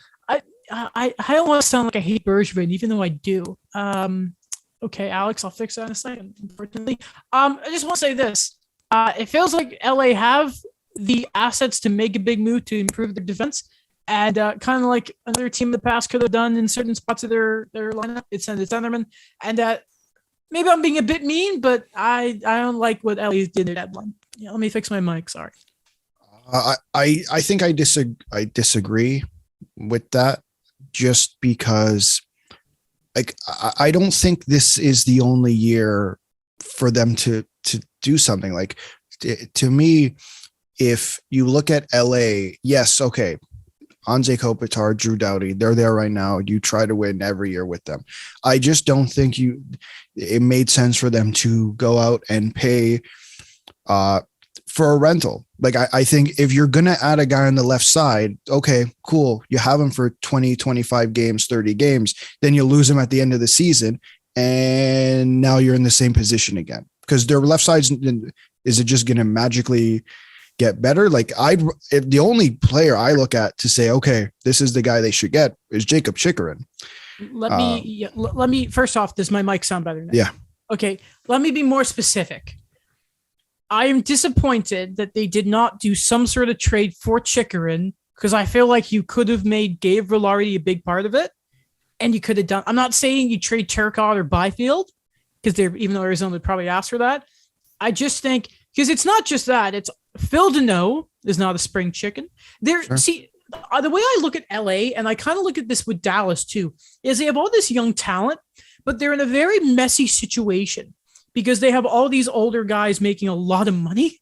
Speaker 1: I don't want to sound like I hate Bergevin, even though I do. Okay, Alex, I'll fix that in a second, unfortunately. I just want to say this. It feels like LA have the assets to make a big move to improve their defense, and kind of like another team in the past could have done in certain spots of their lineup. It's centerman, and maybe I'm being a bit mean, but I don't like what LA did in their deadline. Yeah, let me fix my mic. Sorry.
Speaker 4: I think I disagree with that, just because like I don't think this is the only year for them to do something. Like to me, if you look at LA, yes, okay, Anze Kopitar, Drew Doughty, they're there right now. You try to win every year with them. I just don't think it made sense for them to go out and pay for a rental. Like I think if you're going to add a guy on the left side, okay, cool. You have him for 20, 25 games, 30 games, then you lose him at the end of the season. And now you're in the same position again, because their left side's, is it just going to magically get better? Like if the only player I look at to say, okay, this is the guy they should get is Jacob Chikrin.
Speaker 1: Let me first off, does my mic sound better now?
Speaker 4: Yeah.
Speaker 1: Okay. Let me be more specific. I am disappointed that they did not do some sort of trade for Chikrin, because I feel like you could have made Gabe Vilardi a big part of it. And you could have done, I'm not saying you trade Turcotte or Byfield, because even though Arizona would probably ask for that. I just think, because it's not just that, it's Phil Deneau is not a spring chicken.
Speaker 4: Sure.
Speaker 1: See, the way I look at LA, and I kind of look at this with Dallas too, is they have all this young talent, but they're in a very messy situation because they have all these older guys making a lot of money.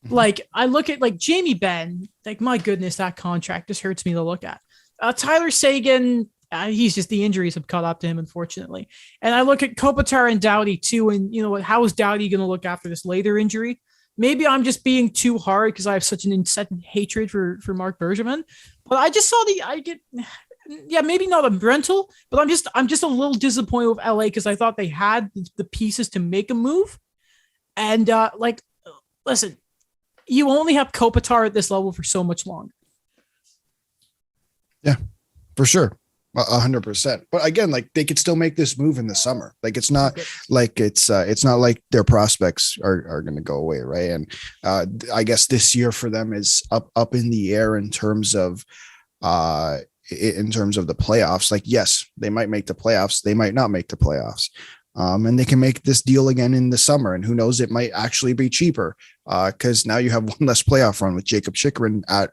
Speaker 1: Mm-hmm. Like I look at like Jamie Benn, like my goodness, that contract just hurts me to look at. Tyler Seguin, he's just, the injuries have caught up to him, unfortunately. And I look at Kopitar and Doughty too, and you know what? How is Doughty going to look after this later injury? Maybe I'm just being too hard because I have such an incessant hatred for Mark Bergevin. But I just saw maybe not a rental, but I'm just a little disappointed with LA because I thought they had the pieces to make a move. And listen, you only have Kopitar at this level for so much longer.
Speaker 4: Yeah, for sure. 100%. But again, like they could still make this move in the summer. Like it's not like it's not like their prospects are going to go away, right? And I guess this year for them is up in the air in terms of the playoffs. Like yes, they might make the playoffs, they might not make the playoffs. And they can make this deal again in the summer, and who knows, it might actually be cheaper because now you have one less playoff run with Jacob Chikrin at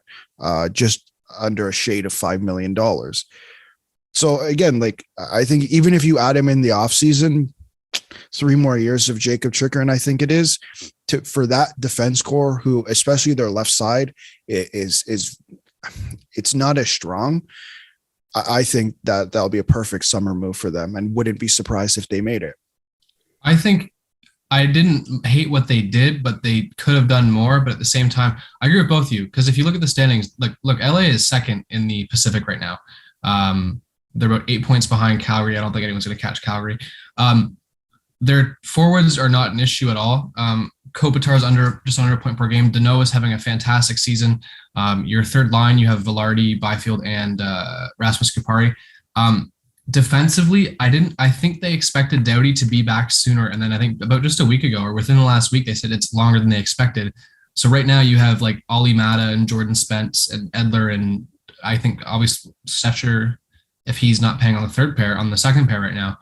Speaker 4: just under a shade of $5 million. So again, like I think even if you add him in the off season, 3 more years of Jacob Tricker. And I think it is for that defense core, who, especially their left side, is it's not as strong. I think that that'll be a perfect summer move for them, and wouldn't be surprised if they made it.
Speaker 2: I think I didn't hate what they did, but they could have done more. But at the same time, I agree with both of you, because if you look at the standings, look, LA is second in the Pacific right now. They're about 8 points behind Calgary. I don't think anyone's going to catch Calgary. Their forwards are not an issue at all. Kopitar's just under a point per game. Danault is having a fantastic season. Your third line, you have Velarde, Byfield, and Rasmus Kupari. Defensively, I think they expected Doughty to be back sooner. And then I think about just a week ago, or within the last week, they said it's longer than they expected. So right now you have like Ollie Mata and Jordan Spence and Edler, and I think obviously Setcher, if he's not paying on the second pair right now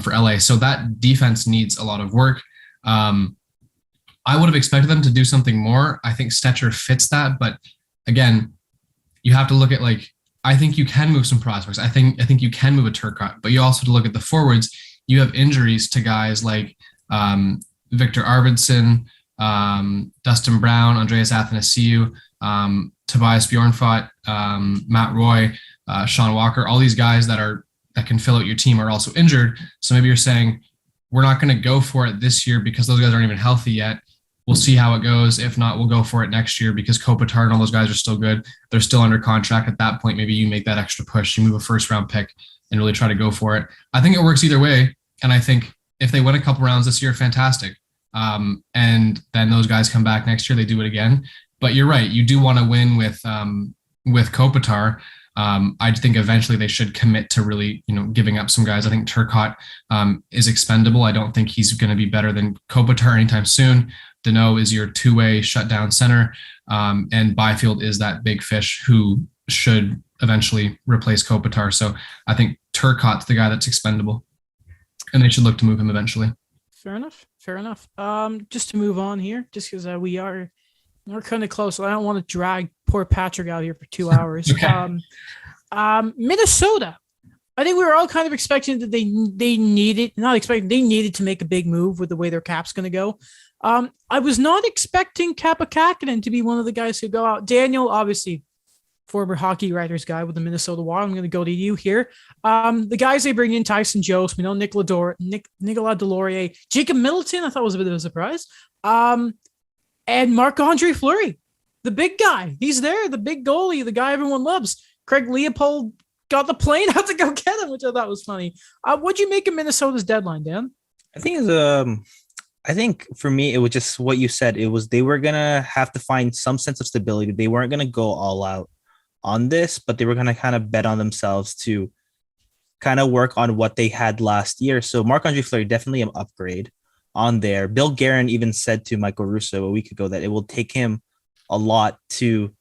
Speaker 2: for LA. So that defense needs a lot of work. I would have expected them to do something more. I think Stetcher fits that, but again, you have to look at, like, I think you can move some prospects. I think you can move a Turcotte, but you also have to look at the forwards. You have injuries to guys like Victor Arvidsson, Dustin Brown, Andreas Athanasiou, Tobias Bjornfot, Matt Roy, Sean Walker. All these guys that can fill out your team are also injured. So maybe you're saying, we're not going to go for it this year because those guys aren't even healthy yet. We'll see how it goes. If not, we'll go for it next year because Kopitar and all those guys are still good. They're still under contract. At that point, maybe you make that extra push. You move a first-round pick and really try to go for it. I think it works either way. And I think if they win a couple rounds this year, fantastic. And then those guys come back next year, they do it again. But you're right. You do want to win with Kopitar. I think eventually they should commit to really, giving up some guys. I think Turcotte is expendable. I don't think he's going to be better than Kopitar anytime soon. Danault is your two-way shutdown center, and Byfield is that big fish who should eventually replace Kopitar. So I think Turcotte's the guy that's expendable, and they should look to move him eventually.
Speaker 1: Fair enough. Just to move on here, just because we're kind of close. So I don't want to drag poor Patrick out here for 2 hours.
Speaker 2: Okay.
Speaker 1: Minnesota. I think we were all kind of expecting that they needed to make a big move with the way their cap's going to go. I was not expecting Kappa Kakinen to be one of the guys who go out. Daniel, obviously, former hockey writers guy with the Minnesota Wild. I'm going to go to you here. The guys they bring in, Tyson Jost, we know Nicolas Delorier, Jacob Middleton, I thought was a bit of a surprise. And Marc-Andre Fleury, the big guy. He's there, the big goalie, the guy everyone loves. Craig Leopold got the plane out to go get him, which I thought was funny. What'd you make of Minnesota's deadline, Dan?
Speaker 3: I think for me, it was just what you said. It was they were going to have to find some sense of stability. They weren't going to go all out on this, but they were going to kind of bet on themselves to kind of work on what they had last year. So Marc-Andre Fleury, definitely an upgrade on there. Bill Guerin even said to Michael Russo a week ago that it will take him a lot to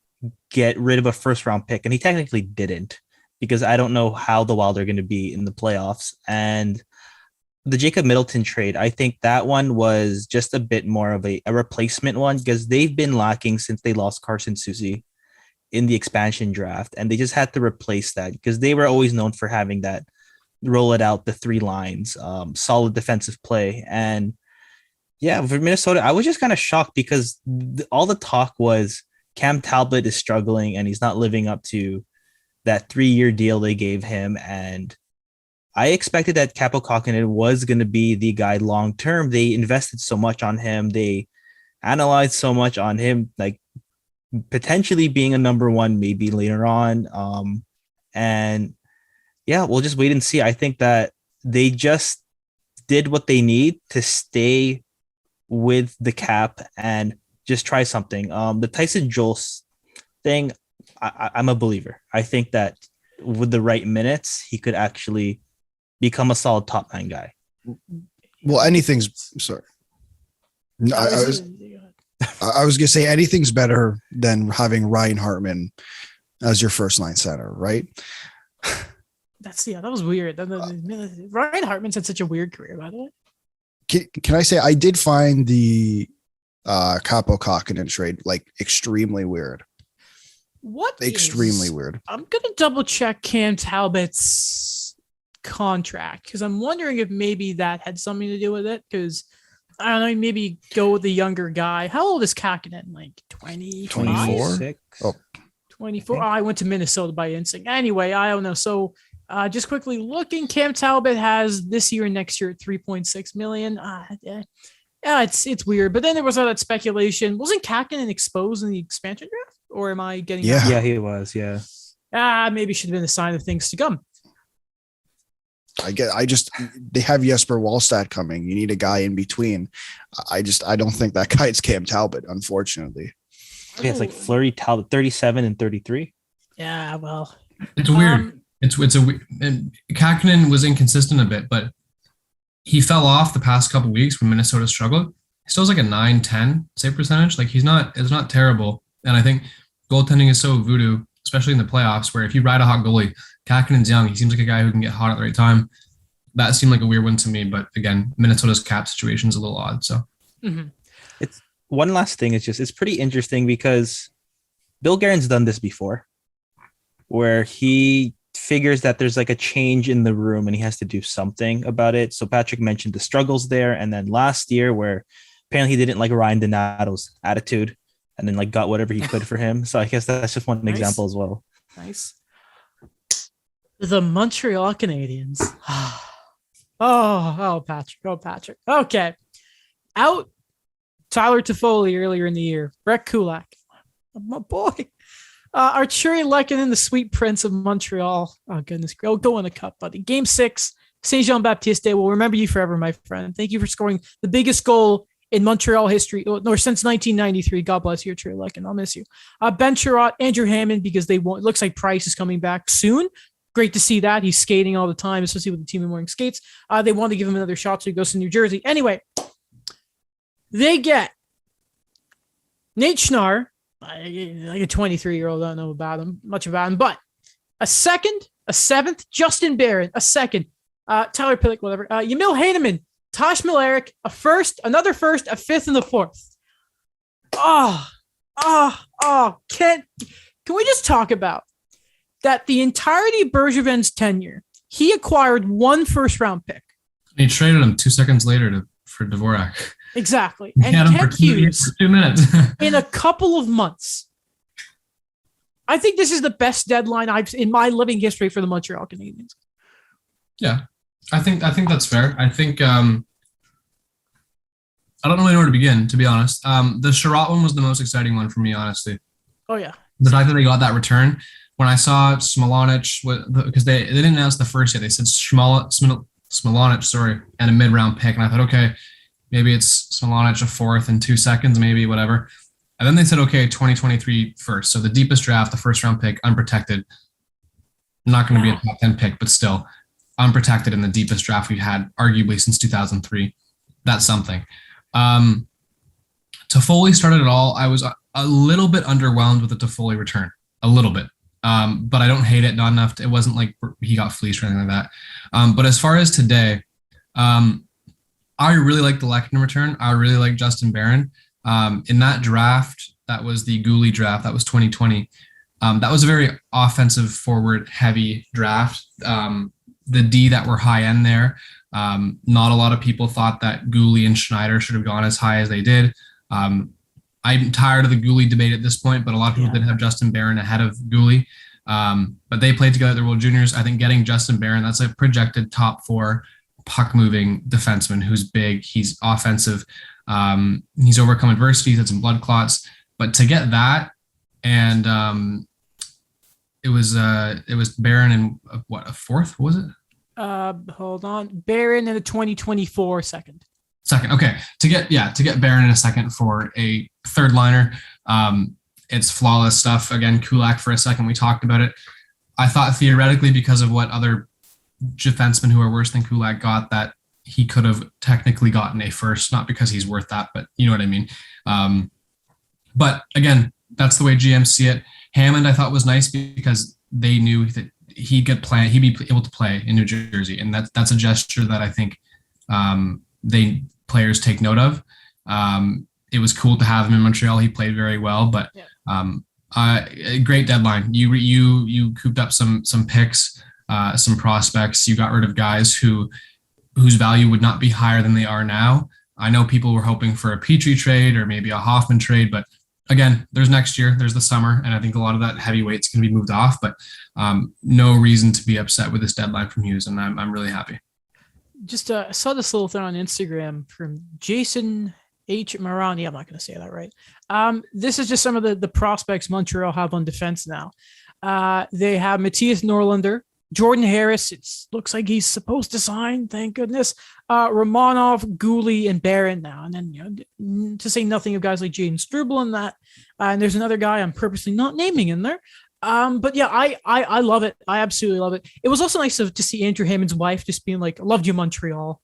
Speaker 3: get rid of a first-round pick, and he technically didn't, because I don't know how the Wild are going to be in the playoffs. And the Jacob Middleton trade, I think that one was just a bit more of a replacement one, because they've been lacking since they lost Carson Soucy in the expansion draft, and they just had to replace that because they were always known for having that roll it out the three lines, solid defensive play. And yeah, for Minnesota, I was just kind of shocked because all the talk was Cam Talbot is struggling and he's not living up to that 3-year deal they gave him. And I expected that Kaapo Kähkönen was going to be the guy long term. They invested so much on him. They analyzed so much on him, like potentially being a number one maybe later on. And yeah, we'll just wait and see. I think that they just did what they need to stay with the cap and just try something. The Tyson Jost thing, I'm a believer. I think that with the right minutes, he could actually become a solid top 9 guy.
Speaker 4: Well, anything's sorry. No, I was gonna say anything's better than having Ryan Hartman as your first line center, right?
Speaker 1: That was weird. Ryan Hartman's had such a weird career, by the way.
Speaker 4: Can I say I did find the Kaapo Kähkönen trade like extremely weird.
Speaker 1: Weird.
Speaker 4: I'm
Speaker 1: gonna double check Cam Talbot's contract, because I'm wondering if maybe that had something to do with it. Because I don't know, maybe go with the younger guy. How old is Kakinen? Like 20,
Speaker 4: 24?
Speaker 3: 26.
Speaker 4: Oh.
Speaker 1: 24. Oh, I went to Minnesota by instinct. Anyway, I don't know. So just quickly looking, Cam Talbot has this year and next year at 3.6 million. Yeah, it's weird. But then there was all that speculation. Wasn't Kakinen exposed in the expansion draft? Or am I getting
Speaker 4: Yeah.
Speaker 3: Yeah, he was. Yeah.
Speaker 1: maybe should have been a sign of things to come.
Speaker 4: They have Jesper Wallstedt coming. You need a guy in between. I don't think that guy's Cam Talbot, unfortunately.
Speaker 3: Yeah, it's like Fleury Talbot, 37 and 33.
Speaker 1: Yeah, well,
Speaker 2: It's weird. It's a and Kakinen was inconsistent a bit, but he fell off the past couple of weeks when Minnesota struggled. He still has like a 9-10 save percentage. Like it's not terrible. And I think goaltending is so voodoo, especially in the playoffs, where if you ride a hot goalie, Kakinen's young. He seems like a guy who can get hot at the right time. That seemed like a weird one to me, but again, Minnesota's cap situation is a little odd. So
Speaker 3: It's one last thing. It's pretty interesting because Bill Guerin's done this before, where he figures that there's like a change in the room and he has to do something about it. So Patrick mentioned the struggles there, and then last year where apparently he didn't like Ryan Donato's attitude, and then like got whatever he could for him. So I guess that's just one example as well.
Speaker 1: nice. The Montreal Canadiens. Patrick. Okay. Out Tyler Toffoli earlier in the year. Brett Kulak. My boy. Arturi Lehkonen, the sweet prince of Montreal. Oh, goodness. Go in the cup, buddy. Game 6. Saint Jean Baptiste will remember you forever, my friend. Thank you for scoring the biggest goal in Montreal history, or since 1993. God bless you, Arturi Lehkonen. I'll miss you. Ben Chirot, Andrew Hammond, because it looks like Price is coming back soon. Great to see that. He's skating all the time, especially with the team wearing skates. They want to give him another shot, so he goes to New Jersey. Anyway, they get Nate Schnarr, like a 23-year-old. I don't know much about him, but a second, a seventh, Justin Barron, a second, Tyler Pillock, whatever, Yamil Heineman, Tosh Mileric, a first, another first, a fifth, and the fourth. Can we just talk about that the entirety of Bergevin's tenure, he acquired one first-round pick.
Speaker 2: he traded him 2 seconds later for Dvorak.
Speaker 1: Exactly.
Speaker 2: He
Speaker 1: And
Speaker 2: had him
Speaker 1: Kent
Speaker 2: for 2 years,
Speaker 1: Hughes
Speaker 2: for 2 minutes.
Speaker 1: in a couple of months. I think this is the best deadline in my living history for the Montreal Canadiens.
Speaker 2: Yeah, I think that's fair. I think I don't really know where to begin, to be honest. The Chirot one was the most exciting one for me, honestly.
Speaker 1: Oh, yeah.
Speaker 2: The fact that they got that return. When I saw Smilanic, because they didn't announce the first yet, they said Smilanic, and a mid-round pick, and I thought, okay, maybe it's Smilanic, a fourth in 2 seconds, maybe, whatever. And then they said, okay, 2023 first. So the deepest draft, the first round pick, unprotected. Not going to be a top 10 pick, but still unprotected in the deepest draft we've had, arguably since 2003. That's something. Toffoli started it all. I was a little bit underwhelmed with the Toffoli return, a little bit. But I don't hate it, not enough. It wasn't like he got fleeced or anything like that. But as far as today, I really like the Lehkonen return. I really like Justin Barron. In that draft, that was the Gooley draft. That was 2020. That was a very offensive forward heavy draft. The D that were high end there. Not a lot of people thought that Gooley and Schneider should have gone as high as they did. I'm tired of the Gooley debate at this point, but a lot of people did have Justin Barron ahead of Gooley. But they played together at the World Juniors. I think getting Justin Barron, that's a projected top 4 puck-moving defenseman who's big. He's offensive. He's overcome adversity. He's had some blood clots. But to get that, and it was Barron in a fourth? What was it?
Speaker 1: Hold on. Barron in the 2024 second.
Speaker 2: Second, okay. To get Barron in a second for a third liner, it's flawless stuff. Again, Kulak for a second, we talked about it. I thought theoretically, because of what other defensemen who are worse than Kulak got, that he could have technically gotten a first, not because he's worth that, but you know what I mean. But again, that's the way GMs see it. Hammond, I thought, was nice because they knew that he'd be able to play in New Jersey, and that's a gesture that I think players take note of. It was cool to have him in Montreal. He played very well, but a great deadline. You cooped up some picks. some prospects. You got rid of guys whose value would not be higher than they are now. I know people were hoping for a Petrie trade or maybe a Hoffman trade, but again, there's next year, there's the summer, and I think a lot of that heavyweight's going to be moved off, but no reason to be upset with this deadline from Hughes, and I'm really happy.
Speaker 1: Just I saw this little thing on Instagram from Jason H. Marani. I'm not going to say that right. This is just some of the prospects Montreal have on defense now. They have Matthias Norlinder, Jordan Harris. It looks like he's supposed to sign. Thank goodness. Romanov, Gouli, and Barron now. And then, to say nothing of guys like Jaden Struble and that. And there's another guy I'm purposely not naming in there. But yeah, I love it. I absolutely love it. It was also nice to see Andrew Hammond's wife just being like, I loved you, Montreal.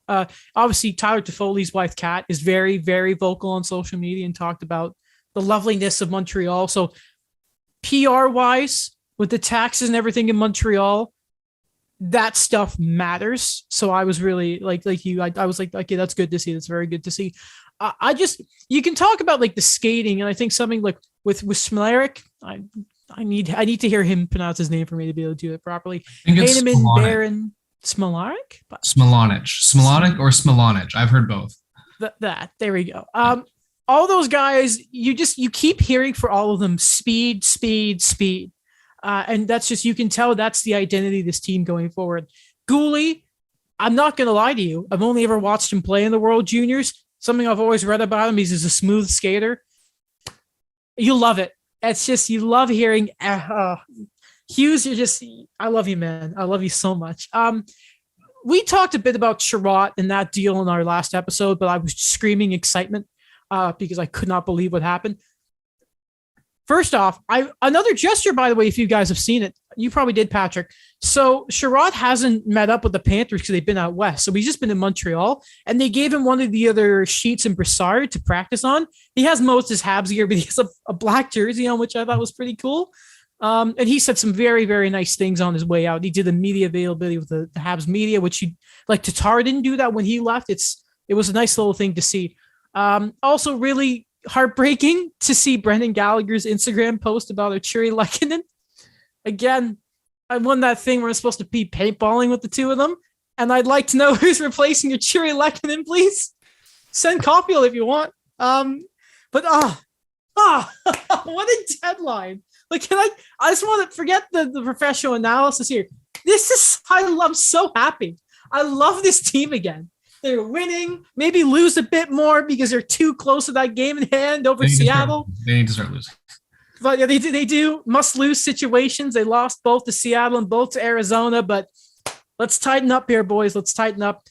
Speaker 1: Obviously, Tyler Toffoli's wife, Kat, is very, very vocal on social media and talked about the loveliness of Montreal. So PR-wise, with the taxes and everything in Montreal, that stuff matters. So I was really like you, I was like, okay, that's good to see. That's very good to see. You can talk about like the skating, and I think something like with Smileric, I need to hear him pronounce his name for me to be able to do it properly. Heineman, Barron, Smileric?
Speaker 2: Smilonic or Smilonic. I've heard both.
Speaker 1: There we go. All those guys, you keep hearing for all of them, speed. And that's just, you can tell that's the identity of this team going forward. Gouli, I'm not going to lie to you. I've only ever watched him play in the World Juniors. Something I've always read about him, he's a smooth skater. You love it. It's just, you love hearing Hughes. I love you, man. I love you so much. We talked a bit about Sherratt and that deal in our last episode, but I was screaming excitement because I could not believe what happened. First off, another gesture, by the way, if you guys have seen it, you probably did, Patrick. So Sherratt hasn't met up with the Panthers because they've been out west. So he's just been in Montreal, and they gave him one of the other sheets in Brassard to practice on. He has most of his Habs gear, but he has a black jersey on, which I thought was pretty cool. And he said some very, very nice things on his way out. He did the media availability with the Habs media, which Tatar didn't do that when he left. It was a nice little thing to see. Also really heartbreaking to see Brendan Gallagher's Instagram post about Arturi Lehkonen. Again, I won that thing where I'm supposed to be paintballing with the two of them, and I'd like to know who's replacing Arturi Lehkonen, please. Send Caulfield if you want. But what a deadline. Like, I just want to forget the professional analysis here. I'm so happy. I love this team again. They're winning, maybe lose a bit more because they're too close to that game in hand over Seattle.
Speaker 2: They need to start losing.
Speaker 1: But yeah, they do must-lose situations. They lost both to Seattle and both to Arizona, but let's tighten up here, boys. Let's tighten up.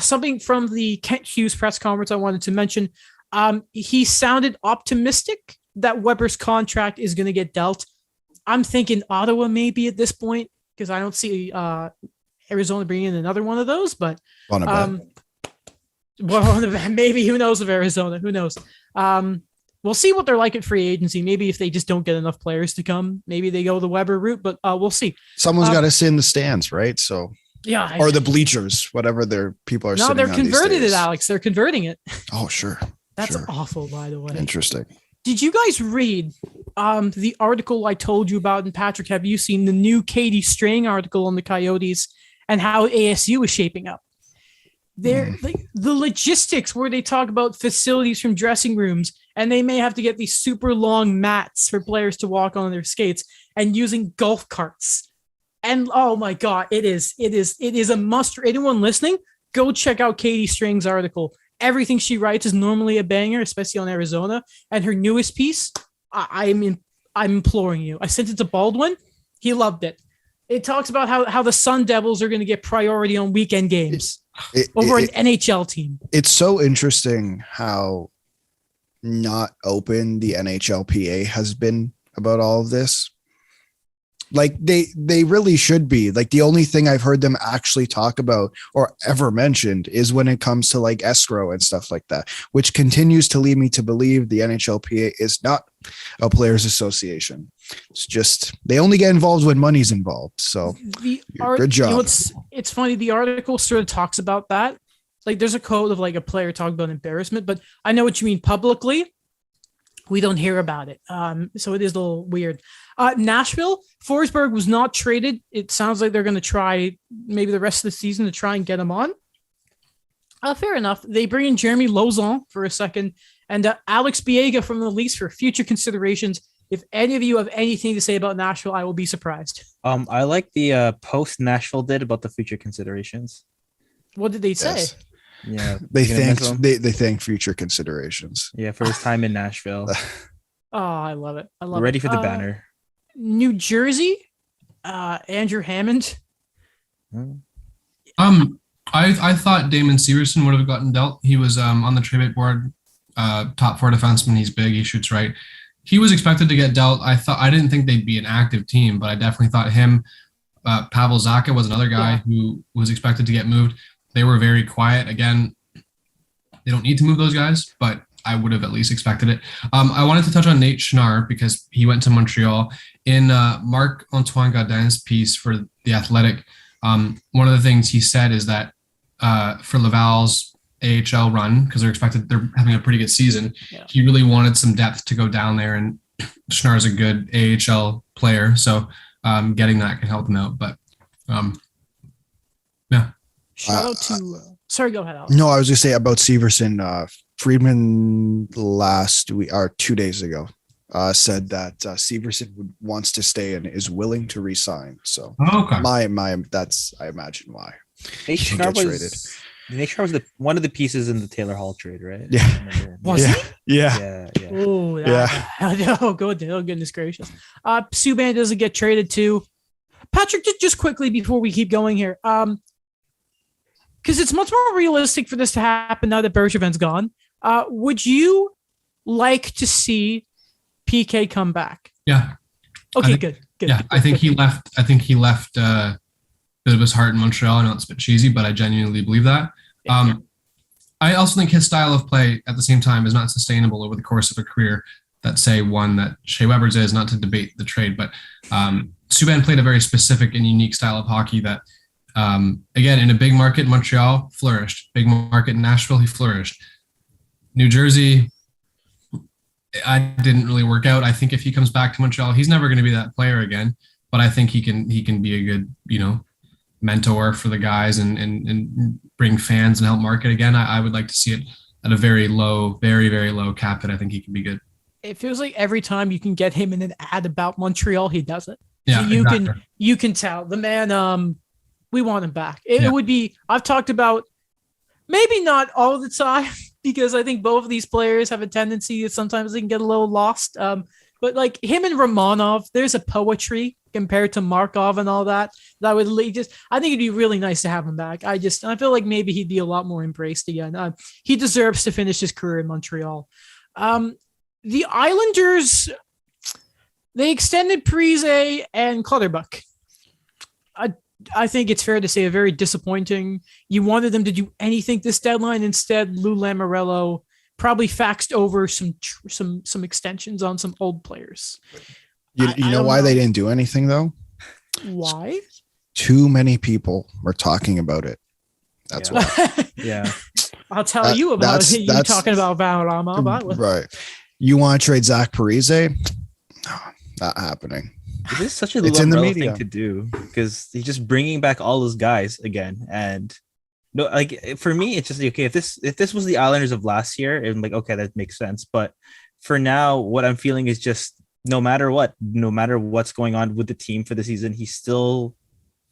Speaker 1: Something from the Kent Hughes press conference I wanted to mention. He sounded optimistic that Weber's contract is going to get dealt. I'm thinking Ottawa maybe at this point because I don't see Arizona bringing in another one of those, but maybe, who knows of Arizona? Who knows? We'll see what they're like at free agency. Maybe if they just don't get enough players to come, maybe they go the Weber route, but we'll see.
Speaker 4: Someone's got to sit in the stands, right? So
Speaker 1: yeah,
Speaker 4: or the bleachers, whatever their people are.
Speaker 1: No, they're converted it, Alex. They're converting it.
Speaker 4: Oh, sure.
Speaker 1: That's awful, by the way.
Speaker 4: Interesting.
Speaker 1: Did you guys read the article I told you about? And Patrick, have you seen the new Katie Strang article on the Coyotes and how ASU is shaping up? The logistics where they talk about facilities from dressing rooms, and they may have to get these super long mats for players to walk on their skates and using golf carts. And oh my God, it is a must. Anyone listening, go check out Katie Strang's article. Everything she writes is normally a banger, especially on Arizona. And her newest piece, I'm imploring you. I sent it to Baldwin. He loved it. It talks about how the Sun Devils are going to get priority on weekend games over an NHL team. It's
Speaker 4: so interesting how not open the NHLPA has been about all of this. Like they really should be. Like the only thing I've heard them actually talk about or ever mentioned is when it comes to like escrow and stuff like that, which continues to lead me to believe the NHLPA is not a players association. It's just, they only get involved when money's involved. So good job.
Speaker 1: You know, it's funny. The article sort of talks about that. Like there's a quote of like a player talking about embarrassment, but I know what you mean publicly. we don't hear about it. So it is a little weird. Nashville, Forsberg was not traded. It sounds like they're going to try maybe the rest of the season to try and get him on. Fair enough. They bring in Jeremy Lauzon for a second and Alex Biega from the Leafs for future considerations. If any of you have anything to say about Nashville, I will be surprised.
Speaker 3: I like the post Nashville did about the future considerations.
Speaker 1: What did they say?
Speaker 4: Yes.
Speaker 3: Yeah,
Speaker 4: They thank future considerations.
Speaker 3: Yeah, for his time in Nashville.
Speaker 1: Oh, I love it. I love
Speaker 3: Ready
Speaker 1: it.
Speaker 3: for the banner.
Speaker 1: New Jersey, Andrew Hammond.
Speaker 2: I thought Damon Severson would have gotten dealt. He was on the trade board, top 4 defenseman. He's big. He shoots right. He was expected to get dealt. I didn't think they'd be an active team, but I definitely thought him. Pavel Zacha was another guy who was expected to get moved. They were very quiet. Again, they don't need to move those guys, but I would have at least expected it. I wanted to touch on Nate Schnarr because he went to Montreal. In Marc-Antoine Gaudin's piece for The Athletic, one of the things he said is that for Laval's AHL run, because they're having a pretty good season, he really wanted some depth to go down there, and Schnarr's a good AHL player, so getting that can help them out. But yeah.
Speaker 1: Shout out to sorry, go ahead, Alex.
Speaker 4: No, I was going to say about Severson. Friedman last week or 2 days ago said that Severson wants to stay and is willing to resign. So that's I imagine why.
Speaker 3: Nate Schnarr was one of the pieces in the Taylor Hall trade, right?
Speaker 4: Yeah.
Speaker 1: Was he?
Speaker 4: Yeah.
Speaker 1: Oh, oh, goodness gracious. Subban doesn't get traded too. Patrick, just quickly before we keep going here, because it's much more realistic for this to happen now that Bergevin's gone. Would you like to see PK come back?
Speaker 2: Yeah.
Speaker 1: Okay, good.
Speaker 2: Yeah, I think he left. I think he left a bit of his heart in Montreal. I know it's a bit cheesy, but I genuinely believe that. I also think his style of play at the same time is not sustainable over the course of a career. That say one that Shea Weber's is, not to debate the trade, but Subban played a very specific and unique style of hockey that, again, in a big market in Montreal, flourished. Big market in Nashville, he flourished. New Jersey, I didn't really work out. I think if he comes back to Montreal, he's never going to be that player again. But I think he can be a good, mentor for the guys and bring fans and help market again. I would like to see it at a very low, very, very low cap hit. I think he can be good. It
Speaker 1: feels like every time you can get him in an ad about Montreal, he does it.
Speaker 2: Yeah,
Speaker 1: so you can tell the man. We want him back. It would be. I've talked about maybe not all the time because I think both of these players have a tendency that sometimes they can get a little lost. But like him and Romanov, there's a poetry compared to Markov and all that. That would I think it'd be really nice to have him back. I feel like maybe he'd be a lot more embraced again. He deserves to finish his career in Montreal. The Islanders, they extended Parise and Clutterbuck. I think it's fair to say very disappointing. You wanted them to do anything this deadline. Instead, Lou Lamoriello probably faxed over some extensions on some old players.
Speaker 4: You know why they didn't do anything though?
Speaker 1: Why?
Speaker 4: Too many people were talking about it. That's why.
Speaker 3: Yeah.
Speaker 1: I'll tell you about it. You're talking about Valderrama.
Speaker 4: Right. You want to trade Zach Parise? No, not happening.
Speaker 3: It is such a Lamoriello thing to do because he's just bringing back all those guys again. And no, like for me, it's just okay. If this was the Islanders of last year, I'm like, okay, that makes sense. But for now, what I'm feeling is just no matter what's going on with the team for the season, he still,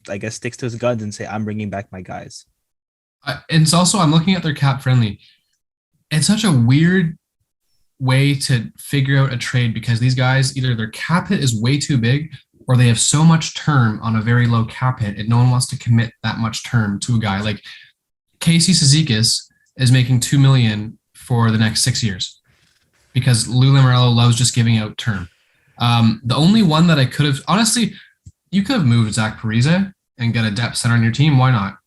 Speaker 3: I guess, sticks to his guns and say, I'm bringing back my guys.
Speaker 2: It's also, I'm looking at their cap friendly. It's such a weird way to figure out a trade because these guys, either their cap hit is way too big or they have so much term on a very low cap hit and no one wants to commit that much term to a guy. Like Casey Cizikas is making $2 million for the next 6 years because Lou Lamoriello loves just giving out term. The only one that I could have, honestly, you could have moved Zach Parise and get a depth center on your team. Why not?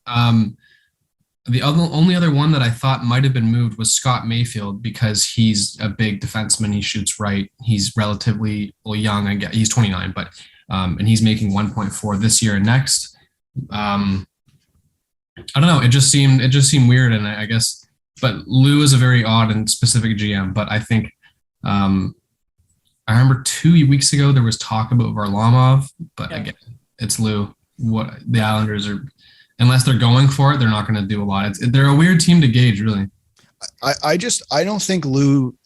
Speaker 2: The only other one that I thought might have been moved was Scott Mayfield because he's a big defenseman. He shoots right. He's relatively young. I guess he's 29, but and he's making 1.4 this year and next. I don't know. It just seemed weird, and I guess. But Lou is a very odd and specific GM. But I think I remember 2 weeks ago there was talk about Varlamov, but again, it's Lou. What the Islanders are, unless they're going for it, they're not going to do a lot. They're a weird team to gauge, really.
Speaker 4: I don't think Lou,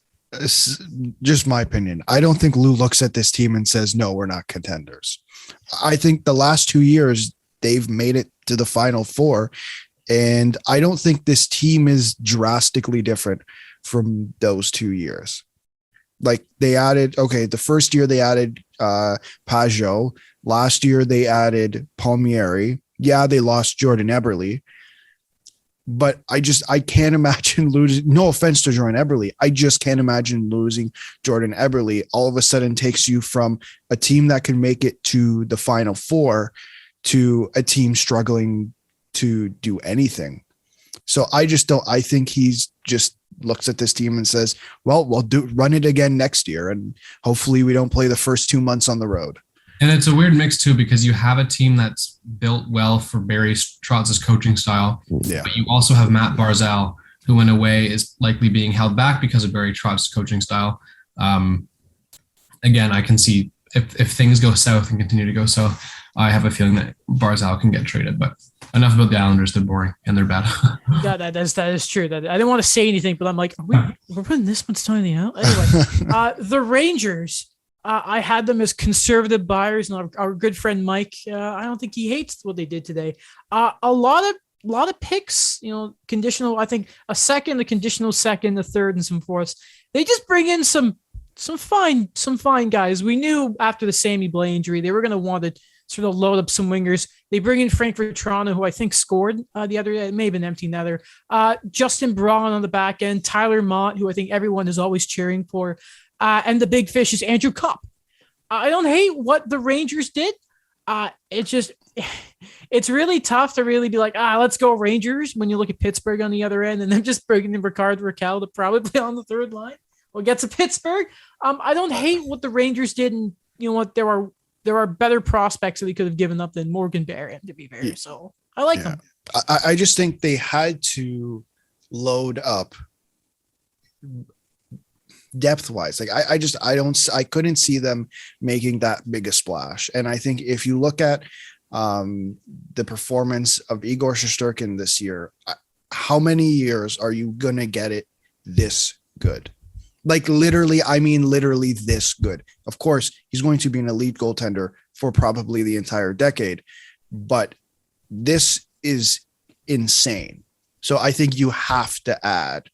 Speaker 4: just my opinion, I don't think Lou looks at this team and says, no, we're not contenders. I think the last 2 years they've made it to the Final Four, and I don't think this team is drastically different from those 2 years. Like they added, the first year they added Pajot. Last year they added Palmieri. Yeah, they lost Jordan Eberle. But I can't imagine losing. No offense to Jordan Eberle. I just can't imagine losing Jordan Eberle. All of a sudden takes you from a team that can make it to the Final Four to a team struggling to do anything. So I think he's just looks at this team and says, well, we'll run it again next year. And hopefully we don't play the first 2 months on the road.
Speaker 2: And it's a weird mix too, because you have a team that's built well for Barry Trotz's coaching style.
Speaker 4: Yeah.
Speaker 2: But you also have Matt Barzal, who in a way is likely being held back because of Barry Trotz's coaching style. Again, I can see if things go south and continue to go south, I have a feeling that Barzal can get traded. But enough about the Islanders. They're boring and they're bad.
Speaker 1: That is true. I didn't want to say anything, but I'm like, we're putting this much time in the out. Anyway, the Rangers. I had them as conservative buyers, and our good friend Mike. I don't think he hates what they did today. A lot of picks, conditional. I think a second, a conditional second, a third, and some fourths. They just bring in some fine guys. We knew after the Sammy Blais injury they were going to want to sort of load up some wingers. They bring in Frank Vetrano, who I think scored the other day. It may have been empty nether. Justin Braun on the back end. Tyler Mott, who I think everyone is always cheering for. And the big fish is Andrew Kopp. I don't hate what the Rangers did. It's really tough to really be like, let's go Rangers when you look at Pittsburgh on the other end and then just bringing in Rickard Rakell to probably play on the third line. Well, get to Pittsburgh. I don't hate what the Rangers did, and you know what, there are better prospects that they could have given up than Morgan Barron, to be fair. So I like them.
Speaker 4: I just think they had to load up depth wise. Like I couldn't see them making that big a splash. And I think if you look at the performance of Igor Shesterkin this year, how many years are you going to get it this good? Like literally this good. Of course, he's going to be an elite goaltender for probably the entire decade, but this is insane. So I think you have to add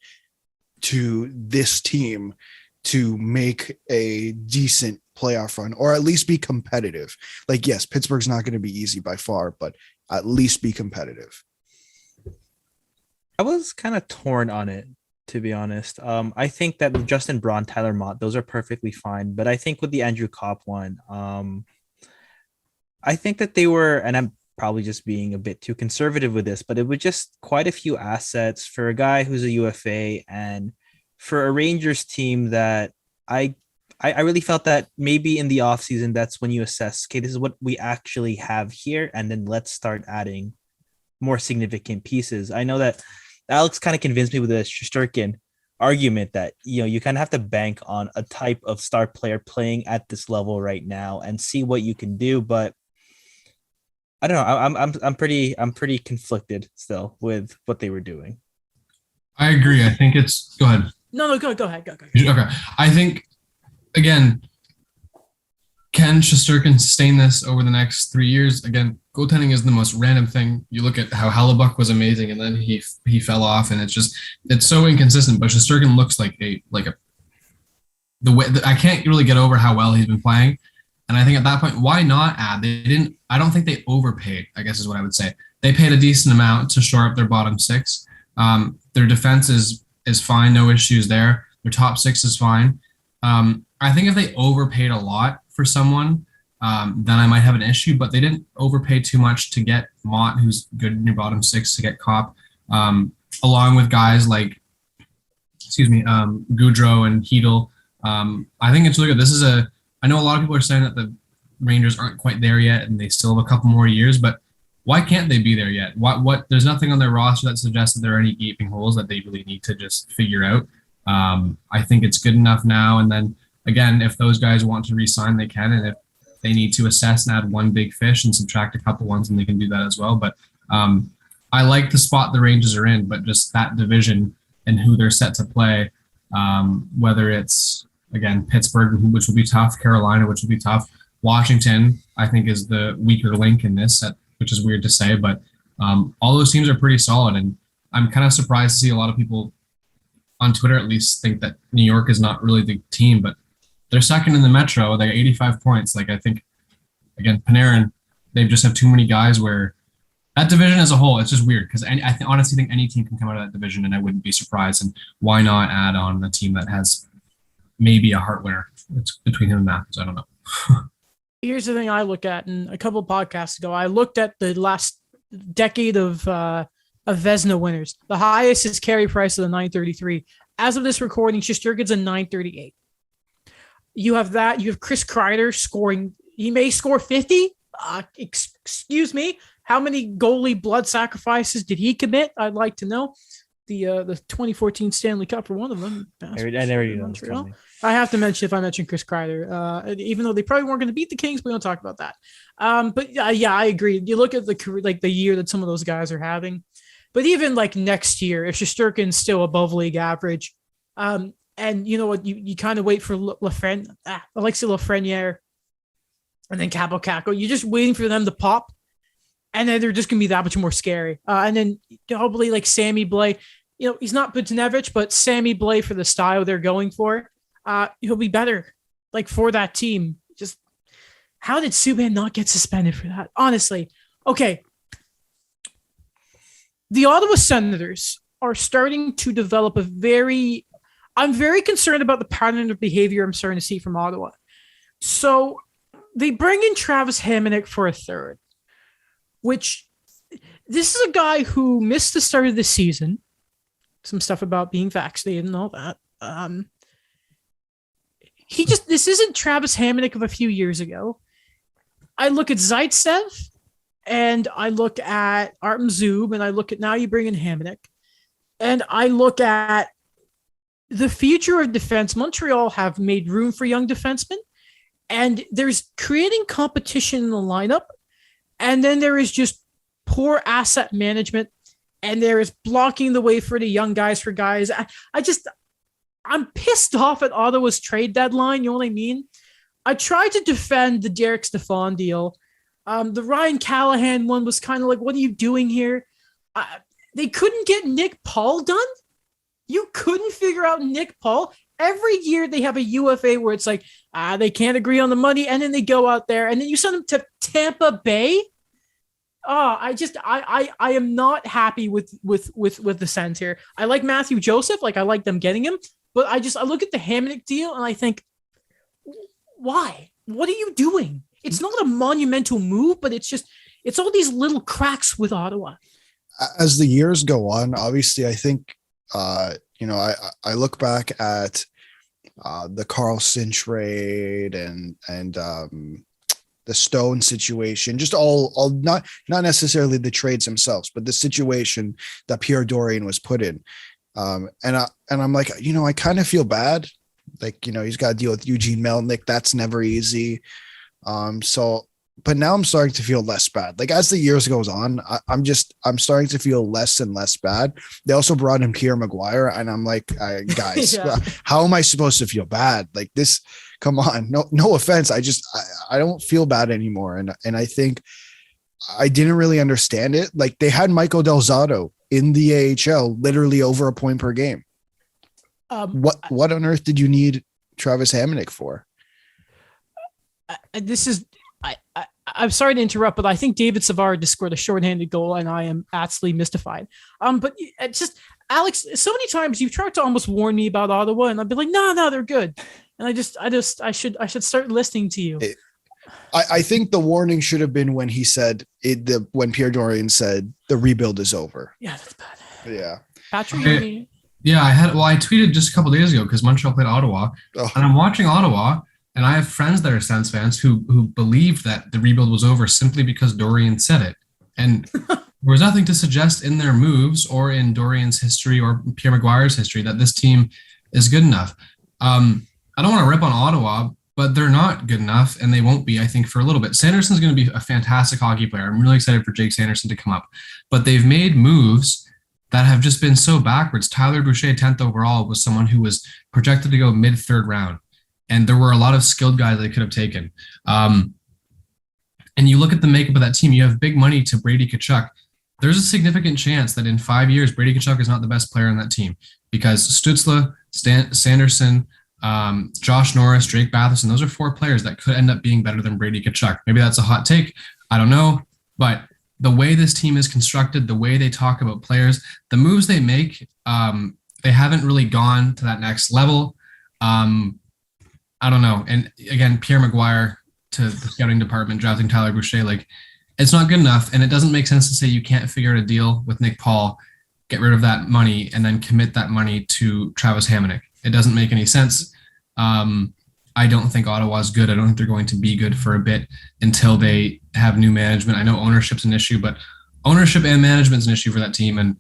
Speaker 4: to this team to make a decent playoff run, or at least be competitive. Like, yes, Pittsburgh's not going to be easy by far, but at least be competitive.
Speaker 3: I was kind of torn on it, to be honest. I think that with Justin Braun, Tyler Mott, those are perfectly fine. But I think with the Andrew Kopp one, I think that they were, and I'm probably just being a bit too conservative with this, but it was just quite a few assets for a guy who's a UFA, and for a Rangers team that I really felt that maybe in the offseason, that's when you assess, okay, this is what we actually have here, and then let's start adding more significant pieces. I know that Alex kind of convinced me with the Shesterkin argument that, you kind of have to bank on a type of star player playing at this level right now and see what you can do. But I don't know. I'm pretty conflicted still with what they were doing.
Speaker 2: I agree. I think it's go ahead.
Speaker 1: No, go ahead. Go.
Speaker 2: Okay. I think again, can Shesterkin sustain this over the next 3 years? Again, goaltending is the most random thing. You look at how Hellebuck was amazing, and then he fell off, and it's so inconsistent. But Shesterkin looks like the way I can't really get over how well he's been playing. And I think at that point, why not add? I don't think they overpaid, I guess is what I would say. They paid a decent amount to shore up their bottom six. Their defense is fine, no issues there. Their top six is fine. I think if they overpaid a lot for someone, then I might have an issue, but they didn't overpay too much to get Mott, who's good in your bottom six, to get Kopp, along with guys like, Goudreau and Hedel. I think it's really good. I know a lot of people are saying that the Rangers aren't quite there yet and they still have a couple more years, but why can't they be there yet? There's nothing on their roster that suggests that there are any gaping holes that they really need to just figure out. I think it's good enough now. And then again, if those guys want to re-sign, they can, and if they need to assess and add one big fish and subtract a couple ones, and they can do that as well. But I like the spot the Rangers are in, but just that division and who they're set to play, whether it's, again, Pittsburgh, which will be tough, Carolina, which will be tough, Washington, I think, is the weaker link in this, which is weird to say, but all those teams are pretty solid. And I'm kind of surprised to see a lot of people on Twitter, at least, think that New York is not really the team, but they're second in the Metro. They got 85 points. Like, I think, again, Panarin, they just have too many guys where that division as a whole, it's just weird because honestly think any team can come out of that division and I wouldn't be surprised. And why not add on a team that has maybe a heart winner? It's between him and Matthews. I don't know.
Speaker 1: Here's the thing I look at, and a couple of podcasts ago, I looked at the last decade of Vezina winners. The highest is Carey Price of the 933. As of this recording, Shesterkin's a 938. You have that. You have Chris Kreider scoring. He may score 50. Excuse me. How many goalie blood sacrifices did he commit? I'd like to know. The 2014 Stanley Cup for one of them.
Speaker 3: I never knew that.
Speaker 1: I have to mention, if I mention Chris Kreider, even though they probably weren't going to beat the Kings, we don't talk about that. But yeah, I agree. You look at the year that some of those guys are having, but even like next year, if Shesterkin's still above league average, and you know what, you kind of wait for Alexis Lafreniere, and then Capo Caco. You're just waiting for them to pop, and then they're just going to be that much more scary. And then probably like Sammy Blais. You know, he's not Buchnevich, but Sammy Blais, for the style they're going for, he'll be better. Like, for that team. Just, how did Subban not get suspended for that? Honestly. Okay. The Ottawa Senators are starting to develop I'm very concerned about the pattern of behavior I'm starting to see from Ottawa. So they bring in Travis Hamonic for a third, which this is a guy who missed the start of the season. Some stuff about being vaccinated and all that. This isn't Travis Hamonic of a few years ago. I look at Zaitsev, and I look at Artem Zub, and I look at, now you bring in Hamonic, and I look at the future of defense. Montreal have made room for young defensemen, and there's creating competition in the lineup, and then there is just poor asset management, and there is blocking the way for the young guys for guys. I'm pissed off at Ottawa's trade deadline. You know what I mean? I tried to defend the Derek Stepan deal. The Ryan Callahan one was kind of like, what are you doing here? They couldn't get Nick Paul done. You couldn't figure out Nick Paul. Every year they have a UFA where it's like, they can't agree on the money. And then they go out there and then you send them to Tampa Bay. I am not happy with the Sens here. I like Matthew Joseph. Like, I like them getting him, but I look at the Hamonic deal and I think, why? What are you doing? It's not a monumental move, but it's all these little cracks with Ottawa.
Speaker 4: As the years go on, obviously, I think, I look back at the Carlson trade and the Stone situation, just all not necessarily the trades themselves, but the situation that Pierre Dorian was put in. And I'm like, I kind of feel bad. Like, he's got to deal with Eugene Melnick. That's never easy. But now I'm starting to feel less bad. Like, as the years goes on, I'm starting to feel less and less bad. They also brought in Pierre Maguire, and I'm like, guys, yeah. How am I supposed to feel bad? Like this, come on, no offense. I don't feel bad anymore. And I think I didn't really understand it. Like, they had Michael Del Zotto in the AHL, literally over a point per game. What on earth did you need Travis Hamonic for?
Speaker 1: I'm sorry to interrupt, but I think David Savard just scored a shorthanded goal, and I am absolutely mystified. But it's just, Alex, so many times you've tried to almost warn me about Ottawa, and I've been like, no, they're good. And I should start listening to you.
Speaker 4: I think the warning should have been when he said when Pierre Dorian said the rebuild is over.
Speaker 1: Yeah, that's bad.
Speaker 4: Yeah,
Speaker 1: Patrick.
Speaker 2: Okay. Yeah, I tweeted just a couple days ago because Montreal played Ottawa, and I'm watching Ottawa. And I have friends that are Sens fans who believed that the rebuild was over simply because Dorian said it. And there was nothing to suggest in their moves or in Dorian's history or Pierre Maguire's history that this team is good enough. I don't want to rip on Ottawa, but they're not good enough, and they won't be, I think, for a little bit. Sanderson's going to be a fantastic hockey player. I'm really excited for Jake Sanderson to come up. But they've made moves that have just been so backwards. Tyler Boucher, 10th overall, was someone who was projected to go mid-third round. And there were a lot of skilled guys they could have taken. And you look at the makeup of that team, you have big money to Brady Tkachuk. There's a significant chance that in 5 years, Brady Tkachuk is not the best player on that team because Stützle, Sanderson, Josh Norris, Drake Batherson, those are 4 players that could end up being better than Brady Tkachuk. Maybe that's a hot take. I don't know. But the way this team is constructed, the way they talk about players, the moves they make, they haven't really gone to that next level. I don't know. And again, Pierre Maguire to the scouting department, drafting Tyler Boucher, like it's not good enough. And it doesn't make sense to say you can't figure out a deal with Nick Paul, get rid of that money, and then commit that money to Travis Hamonic. It doesn't make any sense. I don't think Ottawa's good. I don't think they're going to be good for a bit until they have new management. I know ownership's an issue, but ownership and management's an issue for that team. And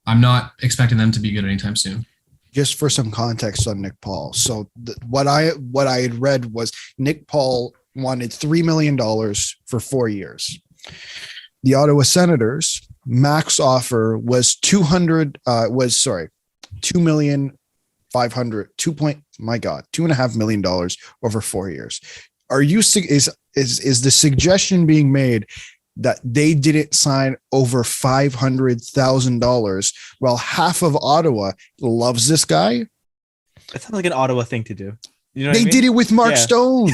Speaker 2: I'm not expecting them to be good anytime soon.
Speaker 4: Just for some context on Nick Paul. So what I had read was Nick Paul wanted $3 million for 4 years. The Ottawa Senators max offer was $2.5 million over 4 years. Are you is the suggestion being made that they didn't sign over $500,000 while half of Ottawa loves this guy?
Speaker 3: That sounds like an Ottawa thing to do. You know
Speaker 4: they did it with Mark
Speaker 3: Yeah.
Speaker 4: Stone.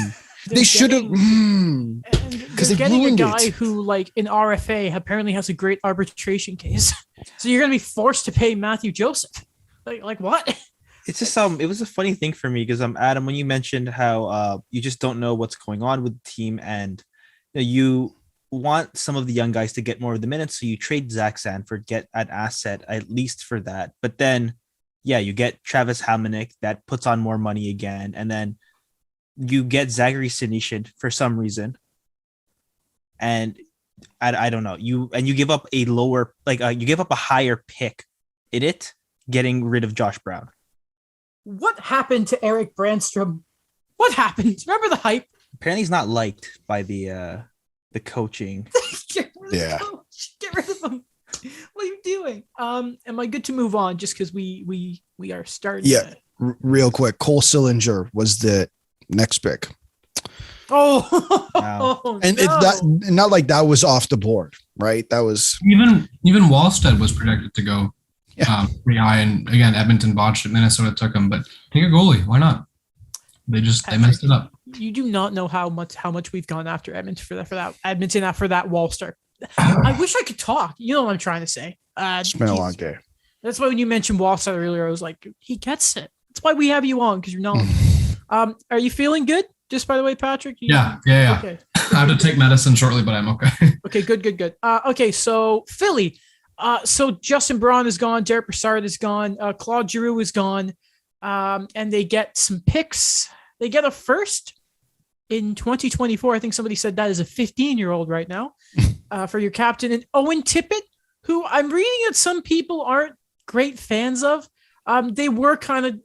Speaker 4: They should have
Speaker 1: because
Speaker 4: they
Speaker 1: they're getting a
Speaker 4: ruined
Speaker 1: guy
Speaker 4: it.
Speaker 1: who, like in RFA, apparently has a great arbitration case. So you're gonna be forced to pay Matthew Joseph. Like what?
Speaker 3: It's just it was a funny thing for me because Adam, when you mentioned how you just don't know what's going on with the team and you want some of the young guys to get more of the minutes, so you trade Zach Sanford, get an asset at least for that. But then, yeah, you get Travis Hamonic that puts on more money again, and then you get Zachary Sinishin for some reason, and I don't know, you give up a lower, you give up a higher pick in it, getting rid of Josh Brown.
Speaker 1: What happened to Eric Brandstrom? What happened? Remember the hype?
Speaker 3: Apparently, he's not liked by the coaching.
Speaker 1: Get rid of
Speaker 4: Yeah.
Speaker 1: the coach. Get rid of him. What are you doing? Am I good to move on? Just because we are starting.
Speaker 4: Yeah. Real quick, Cole Sillinger was the next pick.
Speaker 1: Oh,
Speaker 3: Wow.
Speaker 4: And
Speaker 1: no.
Speaker 4: that not like that was off the board, right? That was
Speaker 2: Even Wallstead was projected to go pretty high. And again, Edmonton botched it. Minnesota took him, but take a goalie. Why not? They messed it up.
Speaker 1: You do not know how much we've gone after Edmonton for that Wallster. I wish I could talk. You know what I'm trying to say.
Speaker 4: it's been a long day.
Speaker 1: That's why when you mentioned Wallster earlier, I was like, he gets it. That's why we have you on, because you're not. Are you feeling good? Just by the way, Patrick.
Speaker 2: Yeah.
Speaker 1: Okay.
Speaker 2: I have to take medicine shortly, but I'm okay.
Speaker 1: Okay. Good. Okay. So Philly. So Justin Braun is gone. Derek Brassard is gone. Claude Giroux is gone. And they get some picks. They get a first in 2024. I think somebody said that is a 15-year-old right now for your captain. And Owen Tippett, who I'm reading that some people aren't great fans of. They were kind of,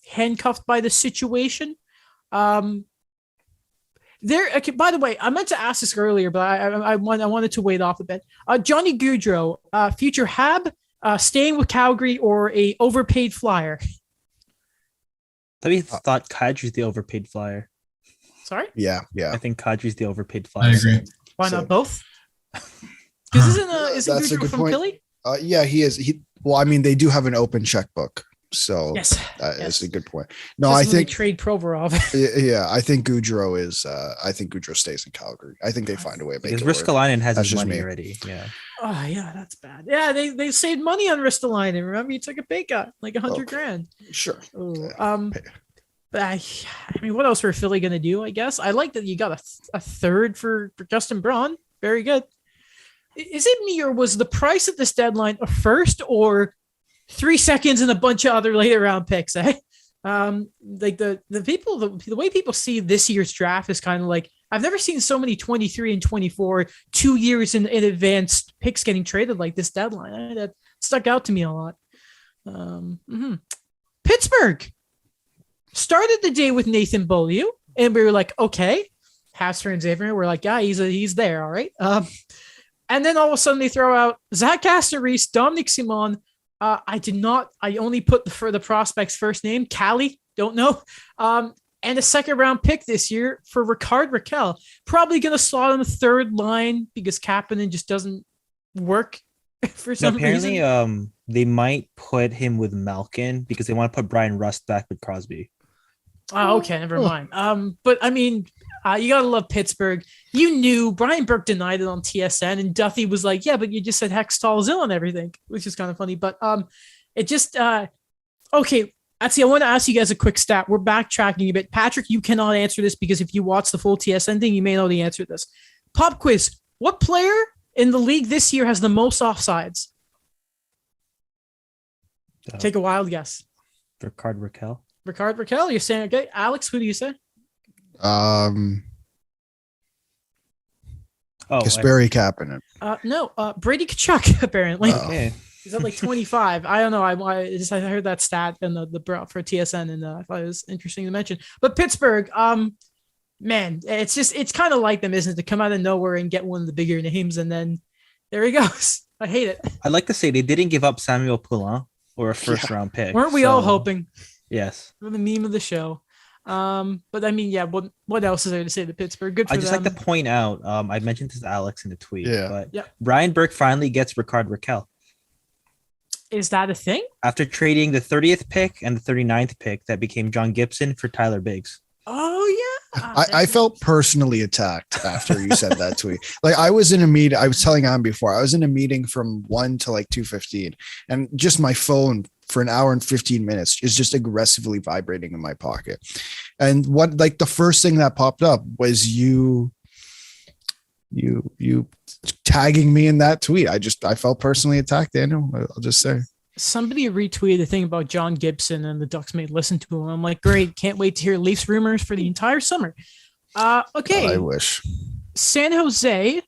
Speaker 1: handcuffed by the situation. Okay, by the way, I meant to ask this earlier, but I wanted to wait off a bit. Johnny Gaudreau, future Hab, staying with Calgary, or a overpaid Flyer?
Speaker 3: I thought Kadri's the overpaid Flyer.
Speaker 1: Sorry?
Speaker 4: Yeah.
Speaker 3: I think Kadri's the overpaid Flyer.
Speaker 2: I agree.
Speaker 1: Why
Speaker 4: So-
Speaker 1: not both? Because isn't
Speaker 4: That's a
Speaker 1: Gaudreau
Speaker 4: good
Speaker 1: from
Speaker 4: point.
Speaker 1: Philly?
Speaker 4: Yeah, he is. They do have an open checkbook. So
Speaker 1: Yes.
Speaker 4: that's a good point. No,
Speaker 1: Doesn't
Speaker 4: I
Speaker 1: really
Speaker 4: think
Speaker 1: trade Provorov.
Speaker 4: yeah, I think Gaudreau is I think Gaudreau stays in Calgary. I think they find a way to make
Speaker 3: Because
Speaker 4: it work.
Speaker 3: Riskalainen has
Speaker 4: That's
Speaker 3: his
Speaker 4: just
Speaker 3: money
Speaker 4: me.
Speaker 3: already. Yeah.
Speaker 1: Oh yeah, that's bad. Yeah, they saved money on Ristolainen. Remember, you took a pay cut, like $100,000.
Speaker 4: Sure.
Speaker 1: Oh, but I mean, what else were Philly gonna do? I guess I like that you got a third for Justin Braun. Very good. Is it me, or was the price at this deadline a first or 3 seconds and a bunch of other later round picks? Like the way people see this year's draft is kind of like, I've never seen so many 23 and 24 2 years in advanced picks getting traded like this deadline. That stuck out to me a lot. Pittsburgh. started the day with Nathan Beaulieu, and we were like, okay, Habs fans everywhere. We're like, yeah, he's there, all right. And then all of a sudden they throw out Zach Astor-Reese, Dominic Simon. I only put for the prospect's first name, Callie, don't know. And a second round pick this year for Ricard Raquel. Probably going to slot on the third line because Kapanen just doesn't work for some
Speaker 3: apparently,
Speaker 1: reason.
Speaker 3: they might put him with Malkin because they want to put Brian Rust back with Crosby.
Speaker 1: Oh, okay, never mind. But I mean, you gotta love Pittsburgh. You knew Brian Burke denied it on TSN, and Duffy was like, "Yeah, but you just said Hextall is ill and everything," which is kind of funny. But it just okay. Actually, I want to ask you guys a quick stat. We're backtracking a bit. Patrick, you cannot answer this because if you watch the full TSN thing, you may know the answer to this. Pop quiz: what player in the league this year has the most offsides? Take a wild guess.
Speaker 3: Ricard Raquel.
Speaker 1: Ricard Raquel, you're saying okay. Alex, who do you say?
Speaker 4: Kasperi Kapanen.
Speaker 1: No, Brady Tkachuk, apparently.
Speaker 3: Okay.
Speaker 1: He's at like 25. I don't know. I heard that stat and the for TSN, and I thought it was interesting to mention. But Pittsburgh, man, it's kind of like them, isn't it? To come out of nowhere and get one of the bigger names, and then there he goes. I hate it.
Speaker 3: I'd like to say they didn't give up Samuel Poulin or a first-round pick.
Speaker 1: Weren't we all hoping?
Speaker 3: Yes.
Speaker 1: For the meme of the show. But I mean, yeah, what else is there to say to Pittsburgh? Good for them.
Speaker 3: I just like to point out, I mentioned this to Alex in the tweet, but
Speaker 1: yeah.
Speaker 3: Brian Burke finally gets Ricard Raquel.
Speaker 1: Is that a thing?
Speaker 3: After trading the 30th pick and the 39th pick that became John Gibson for Tyler Biggs.
Speaker 1: Oh, yeah.
Speaker 4: I felt personally attacked after you said that tweet. Like I was in a meeting, I was telling on before, I was in a meeting from 1 to like 2:15, and just my phone for an hour and 15 minutes is just aggressively vibrating in my pocket. And what, like the first thing that popped up was you tagging me in that tweet. I felt personally attacked, Daniel. I'll just say. Somebody
Speaker 1: retweeted a thing about John Gibson and the Ducks may listen to him. I'm like, great. Can't wait to hear Leafs rumors for the entire summer. Okay.
Speaker 4: I wish.
Speaker 1: San Jose,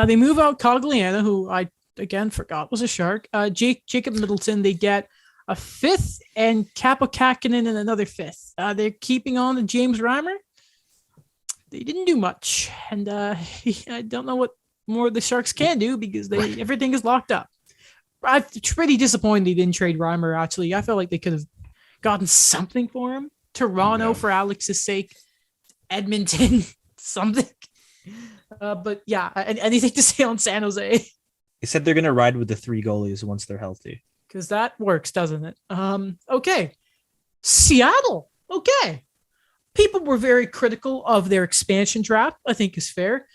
Speaker 1: they move out Cogliano, who I, again, forgot was a Shark. Jacob Middleton, they get a 5th and Capo Kakinen and another 5th. They're keeping on to James Reimer. They didn't do much. And I don't know what more the Sharks can do because everything is locked up. I'm pretty disappointed they didn't trade Reimer, actually. I felt like they could have gotten something for him. Toronto for Alex's sake. Edmonton, something. But yeah, anything to say on San Jose?
Speaker 3: They said they're going to ride with the 3 goalies once they're healthy.
Speaker 1: Because that works, doesn't it? Okay. Seattle. Okay. People were very critical of their expansion draft, I think is fair.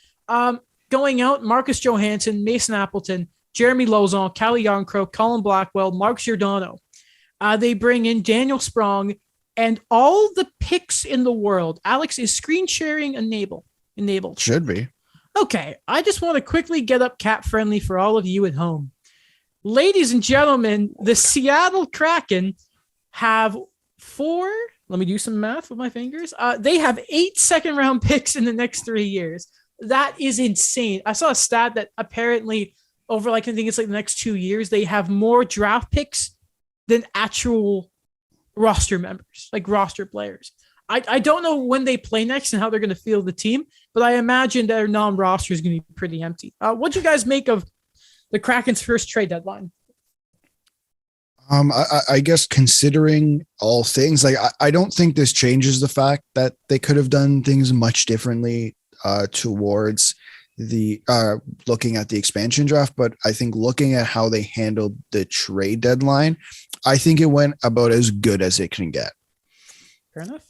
Speaker 1: Going out, Marcus Johansson, Mason Appleton, Jeremy Lauzon, Calle Yarncroke, Colin Blackwell, Mark Giordano. They bring in Daniel Sprong and all the picks in the world. Alex, is screen sharing enabled?
Speaker 4: Should be.
Speaker 1: Okay. I just want to quickly get up cat friendly for all of you at home. Ladies and gentlemen, the Seattle Kraken have 4. Let me do some math with my fingers. They have 8 second-round picks in the next 3 years. That is insane. I saw a stat that apparently over, I think it's like the next 2 years, they have more draft picks than actual roster members, like roster players. I don't know when they play next and how they're going to field the team, but I imagine their non-roster is going to be pretty empty. What do you guys make of the Kraken's first trade deadline?
Speaker 4: I guess considering all things, like I don't think this changes the fact that they could have done things much differently towards the looking at the expansion draft. But I think looking at how they handled the trade deadline, I think it went about as good as it can get.
Speaker 1: Fair enough.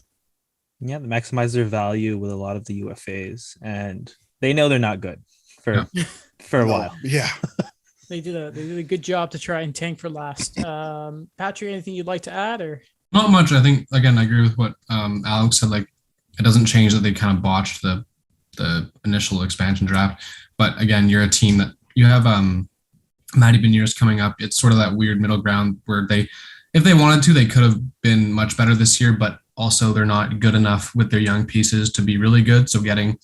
Speaker 3: Yeah, they maximize their value with a lot of the UFAs, and they know they're not good for a while.
Speaker 4: Yeah.
Speaker 1: They did a good job to try and tank for last. Patrick, anything you'd like to add, or
Speaker 2: not much? I think again, I agree with what Alex said. Like, it doesn't change that they kind of botched the initial expansion draft. But again, you're a team that you have Matty Beniers coming up. It's sort of that weird middle ground where if they wanted to, they could have been much better this year, but also they're not good enough with their young pieces to be really good. So getting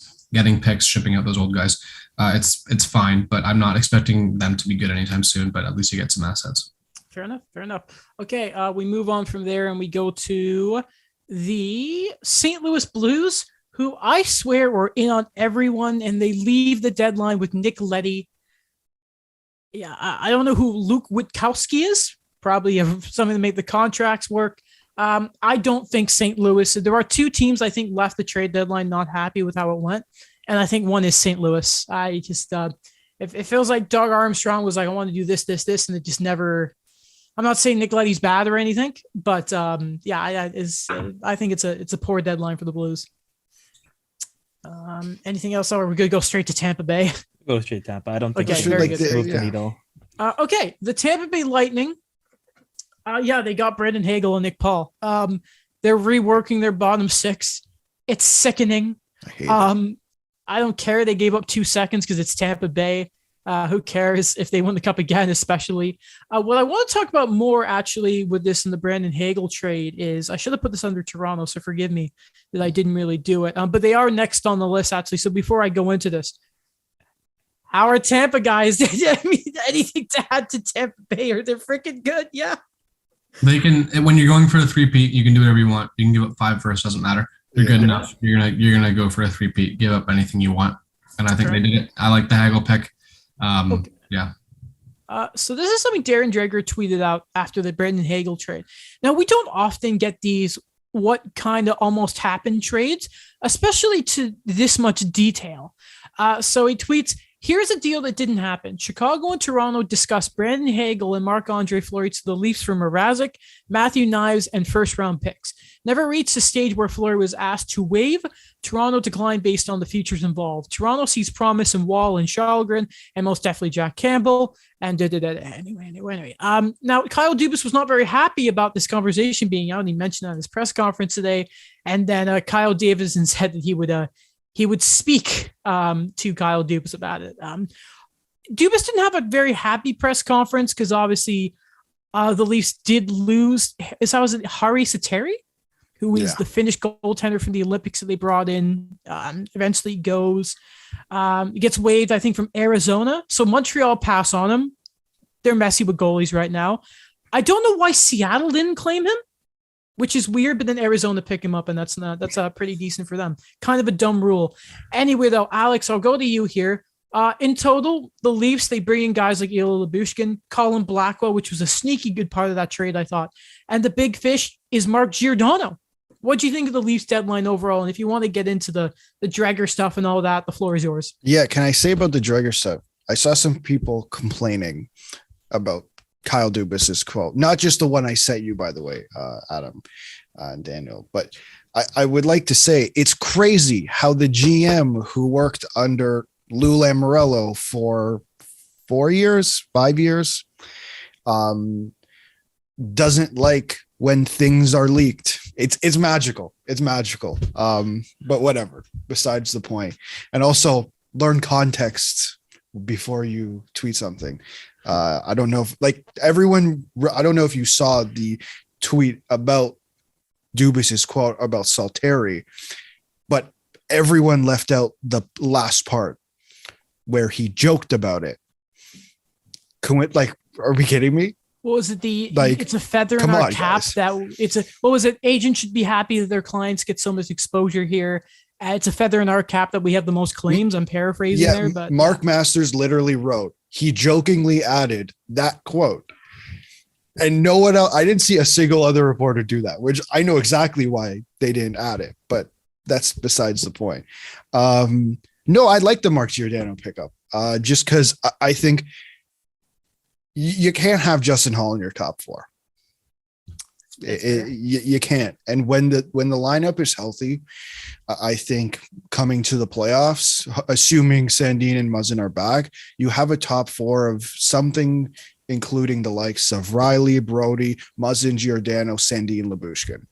Speaker 2: picks, shipping out those old guys. It's fine, but I'm not expecting them to be good anytime soon, but at least you get some assets.
Speaker 1: Fair enough. Okay. We move on from there and we go to the St. Louis Blues, who I swear were in on everyone, and they leave the deadline with Nick Leddy. Yeah, I don't know who Luke Witkowski is. Probably something to make the contracts work. I don't think St. Louis. There are two teams I think left the trade deadline not happy with how it went, and I think one is St. Louis. I just it feels like Doug Armstrong was like, I want to do this, and it just never. I'm not saying Nick Leddy's bad or anything, but I think it's a poor deadline for the Blues. Anything else? Or are we going to go straight to Tampa Bay?
Speaker 3: Go straight to Tampa. I don't think
Speaker 1: okay,
Speaker 3: we
Speaker 1: very
Speaker 3: should
Speaker 1: good.
Speaker 3: move the needle.
Speaker 1: Okay, the Tampa Bay Lightning. They got Brandon Hagel and Nick Paul. They're reworking their bottom six. It's sickening.
Speaker 4: I hate it.
Speaker 1: I don't care. They gave up 2 seconds because it's Tampa Bay. Who cares if they win the cup again, especially? What I want to talk about more actually with this in the Brandon Hagel trade is I should have put this under Toronto, so forgive me that I didn't really do it. But they are next on the list actually. So before I go into this, how are Tampa guys? Anything to add to Tampa Bay? Are they freaking good? Yeah.
Speaker 2: They can, when you're going for a three-peat, you can do whatever you want. You can give up 5 first, doesn't matter. You're good enough. You're gonna go for a three-peat. Give up anything you want, and I think they did it. I like the Hagel pick. Okay. Yeah.
Speaker 1: So this is something Darren Dreger tweeted out after the Brandon Hagel trade. Now, we don't often get these what kind of almost happened trades, especially to this much detail. So he tweets, here's a deal that didn't happen. Chicago and Toronto discussed Brandon Hagel and Marc-Andre Fleury to the Leafs for Mrazek, Matthew Knives, and first-round picks. Never reached the stage where Fleury was asked to waive. Toronto declined based on the futures involved. Toronto sees promise in Wall and Shalgren, and most definitely Jack Campbell. And anyway. Now, Kyle Dubas was not very happy about this conversation being out. And he mentioned that in his press conference today. And then Kyle Davidson said that he would speak to Kyle Dubas about it. Dubas didn't have a very happy press conference because obviously the Leafs did lose. Was it Hari Sateri, who is the Finnish goaltender from the Olympics that they brought in? Eventually goes. Gets waived, I think, from Arizona. So Montreal pass on him. They're messy with goalies right now. I don't know why Seattle didn't claim him, which is weird, but then Arizona pick him up, and that's pretty decent for them. Kind of a dumb rule. Anyway, though, Alex, I'll go to you here. In total, the Leafs, they bring in guys like Ilya Lyubushkin, Colin Blackwell, which was a sneaky good part of that trade, I thought. And the big fish is Mark Giordano. What do you think of the Leafs deadline overall? And if you want to get into the Dreger stuff and all that, the floor is yours.
Speaker 4: Yeah, can I say about the Dreger stuff? I saw some people complaining about Kyle Dubas's quote, not just the one I sent you, by the way, Adam and Daniel, but I would like to say it's crazy how the GM who worked under Lou Lamoriello for 5 years, doesn't like when things are leaked. It's magical. It's magical. But whatever, besides the point. And also learn context before you tweet something. I don't know if I don't know if you saw the tweet about Dubas's quote about Salteri, but everyone left out the last part where he joked about it. Are we kidding me?
Speaker 1: What was it? It's a feather in our cap guys. What was it? Agents should be happy that their clients get so much exposure here. It's a feather in our cap that we have the most claims. I'm paraphrasing there, but
Speaker 4: Mark Masters literally wrote, he jokingly added that quote, and no one else. I didn't see a single other reporter do that, which I know exactly why they didn't add it, but that's besides the point. No, I like the Mark Giordano pickup, just because I think you can't have Justin Hall in your top 4. You can't. And when the lineup is healthy, I think coming to the playoffs, assuming Sandin and Muzzin are back, you have a top 4 of something, including the likes of Riley, Brody, Muzzin, Giordano, Sandin, Lyubushkin.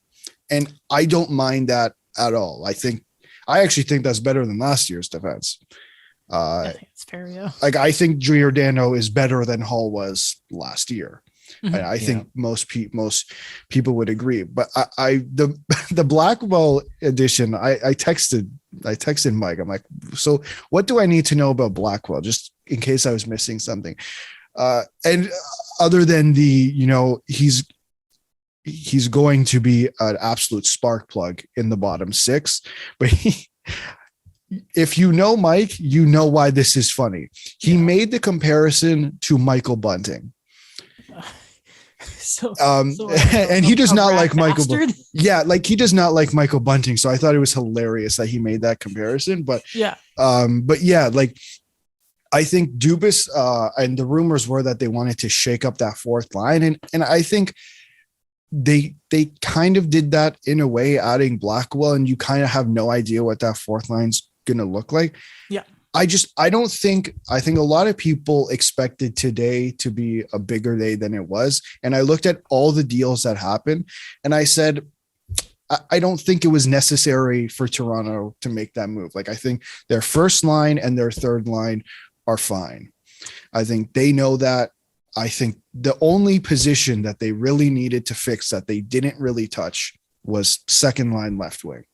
Speaker 4: And I don't mind that at all. I actually think that's better than last year's defense.
Speaker 1: I think it's fair, yeah.
Speaker 4: I think Giordano is better than Hall was last year. Mm-hmm. I think most people would agree, but the Blackwell edition, I texted Mike. I'm like, so what do I need to know about Blackwell, just in case I was missing something? And other than he's he's going to be an absolute spark plug in the bottom six. But if you know Mike, you know why this is funny. He made the comparison to Michael Bunting. And he does not like Michael. Yeah, like he does not like Michael Bunting. So I thought it was hilarious that he made that comparison. But like I think Dubas and the rumors were that they wanted to shake up that fourth line, and I think they kind of did that in a way, adding Blackwell, and you kind of have no idea what that fourth line's gonna look like.
Speaker 1: Yeah.
Speaker 4: I think a lot of people expected today to be a bigger day than it was. And I looked at all the deals that happened and I said, I don't think it was necessary for Toronto to make that move. Like, I think their first line and their third line are fine. I think they know that. I think the only position that they really needed to fix that they didn't really touch was second line left wing.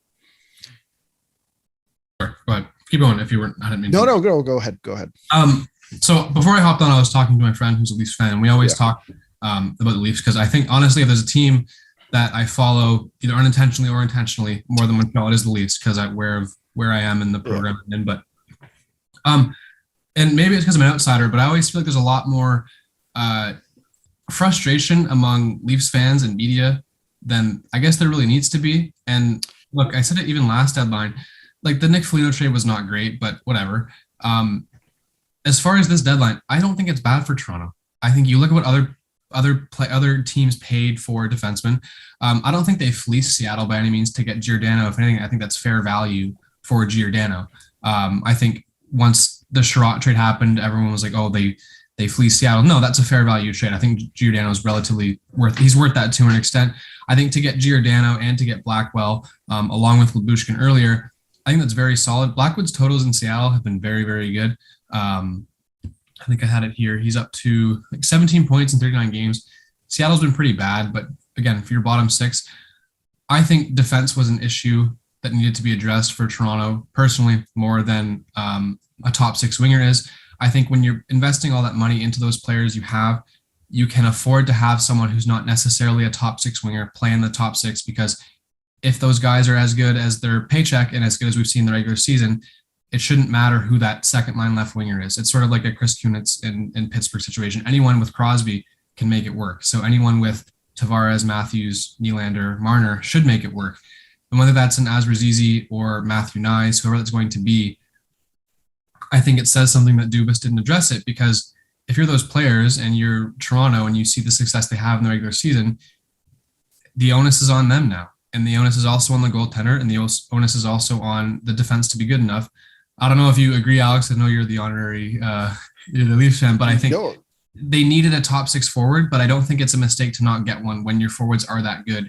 Speaker 2: But keep going if you weren't. I didn't mean
Speaker 4: No, go ahead.
Speaker 2: So before I hopped on, I was talking to my friend who's a Leafs fan, and we always talk about the Leafs because I think honestly, if there's a team that I follow either unintentionally or intentionally more than Montreal, it is the Leafs because I'm aware of where I am in the program. But and maybe it's because I'm an outsider, but I always feel like there's a lot more frustration among Leafs fans and media than I guess there really needs to be. And look, I said it even last deadline. Like the Nick Foligno trade was not great, but whatever. As far as this deadline, I don't think it's bad for Toronto. I think you look at what other teams paid for defensemen. I don't think they fleeced Seattle by any means to get Giordano. If anything, I think that's fair value for Giordano. I think once the Sherratt trade happened, everyone was like, "Oh, they fleeced Seattle." No, that's a fair value trade. I think Giordano is relatively worth. He's worth that to an extent. I think to get Giordano and to get Blackwell, along with Lyubushkin earlier, I think that's very solid. Blackwood's totals in Seattle have been very, very good. I think I had it here. He's up to like 17 points in 39 games. Seattle's been pretty bad, but again, for your bottom six, I think defense was an issue that needed to be addressed for Toronto personally more than a top six winger is. I think when you're investing all that money into those players you can afford to have someone who's not necessarily a top six winger play in the top six, because if those guys are as good as their paycheck and as good as we've seen in the regular season, it shouldn't matter who that second line left winger is. It's sort of like a Chris Kunitz in Pittsburgh situation. Anyone with Crosby can make it work. So anyone with Tavares, Matthews, Nylander, Marner should make it work. And whether that's an Azrazizi or Matthew Nyes, whoever that's going to be, I think it says something that Dubas didn't address it, because if you're those players and you're Toronto and you see the success they have in the regular season, the onus is on them now. And the onus is also on the goaltender, and the onus is also on the defense to be good enough. I don't know if you agree, Alex. I know you're the honorary, you're the Leafs fan, but I think they needed a top six forward, but I don't think it's a mistake to not get one when your forwards are that good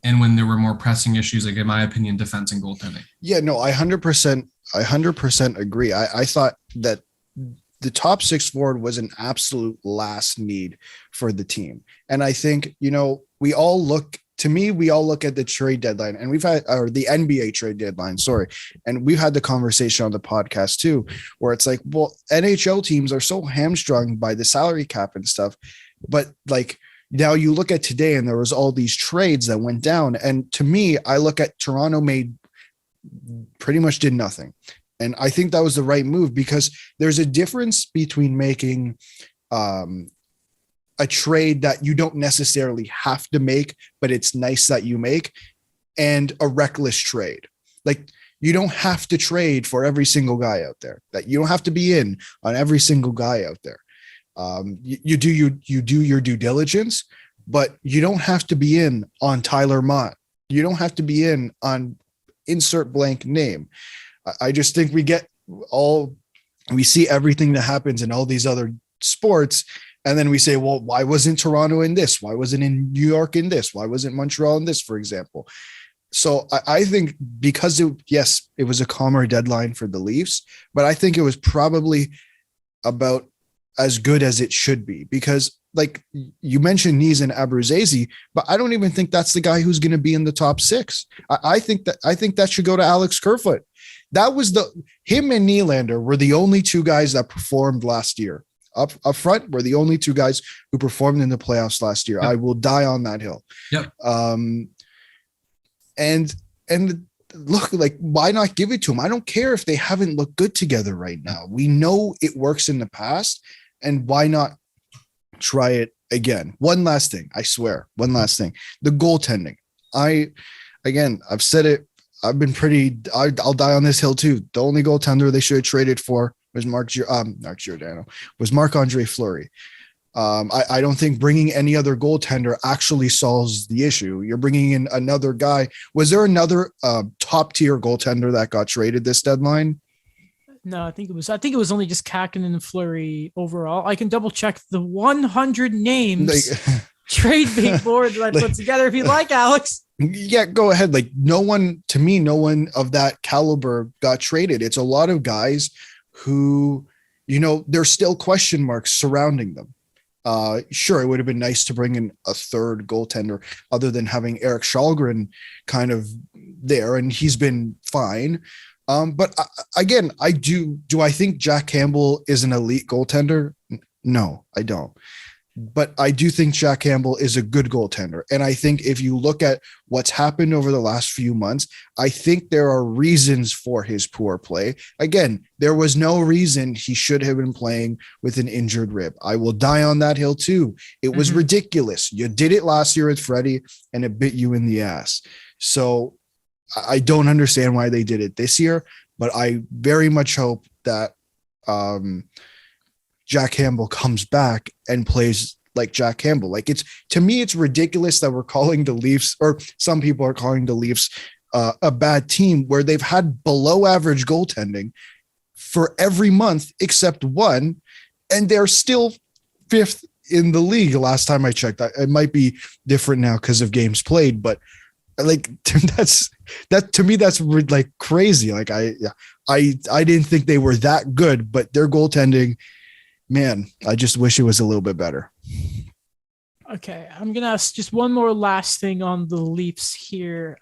Speaker 2: and when there were more pressing issues, like in my opinion, defense and goaltending.
Speaker 4: Yeah, no, I 100% agree. I thought that the top six forward was an absolute last need for the team. And I think, we all look at the trade deadline, and or the NBA trade deadline, and we've had the conversation on the podcast too, where it's like, well, NHL teams are so hamstrung by the salary cap and stuff. But like now you look at today and there was all these trades that went down. And to me, I look at Toronto pretty much did nothing. And I think that was the right move, because there's a difference between making, a trade that you don't necessarily have to make, but it's nice that you make, and a reckless trade. Like, you don't have to trade for every single guy out there. That you don't have to be in on every single guy out there. You do your due diligence, but you don't have to be in on Tyler Mott. You don't have to be in on insert blank name. I just think we see everything that happens in all these other sports. And then we say, well, why wasn't Toronto in this? Why wasn't in New York in this? Why wasn't Montreal in this, for example? So I think because it was a calmer deadline for the Leafs, but I think it was probably about as good as it should be, because like you mentioned Nyes and Abruzzese, but I don't even think that's the guy who's going to be in the top six. I think that should go to Alex Kerfoot. That was him and Nylander were the only two guys that performed last year Up front, we're the only two guys who performed in the playoffs last year. Yep. I will die on that hill.
Speaker 2: Yep.
Speaker 4: And look, like, why not give it to them? I don't care if they haven't looked good together right now. We know it works in the past, and why not try it again? One last thing, I swear. One last thing. The goaltending. I've said it. I've been I'll die on this hill too. The only goaltender they should have traded for was Marc-Andre Fleury. I don't think bringing any other goaltender actually solves the issue. You're bringing in another guy. Was there another top tier goaltender that got traded this deadline?
Speaker 1: No, I think it was only just Kakinen and Fleury overall. I can double check the 100 names trade big board that I put together if you'd like, Alex.
Speaker 4: Yeah, go ahead. Like, no one of that caliber got traded. It's a lot of guys who, there's still question marks surrounding them. Sure, it would have been nice to bring in a third goaltender other than having Eric Källgren kind of there, and he's been fine. But again, do I think Jack Campbell is an elite goaltender? No, I don't. But I do think Jack Campbell is a good goaltender. And I think if you look at what's happened over the last few months, I think there are reasons for his poor play. Again, there was no reason he should have been playing with an injured rib. I will die on that hill too. It was ridiculous. You did it last year with Freddie and it bit you in the ass. So I don't understand why they did it this year, but I very much hope that Jack Campbell comes back and plays like Jack Campbell. Like, to me, it's ridiculous that we're calling the Leafs, or some people are calling the Leafs a bad team where they've had below average goaltending for every month except one, and they're still fifth in the league. Last time I checked, it might be different now because of games played, but like, to me, that's like crazy. Like, I didn't think they were that good, but their goaltending, man, I just wish it was a little bit better.
Speaker 1: Okay, I'm going to ask just one more last thing on the Leafs here.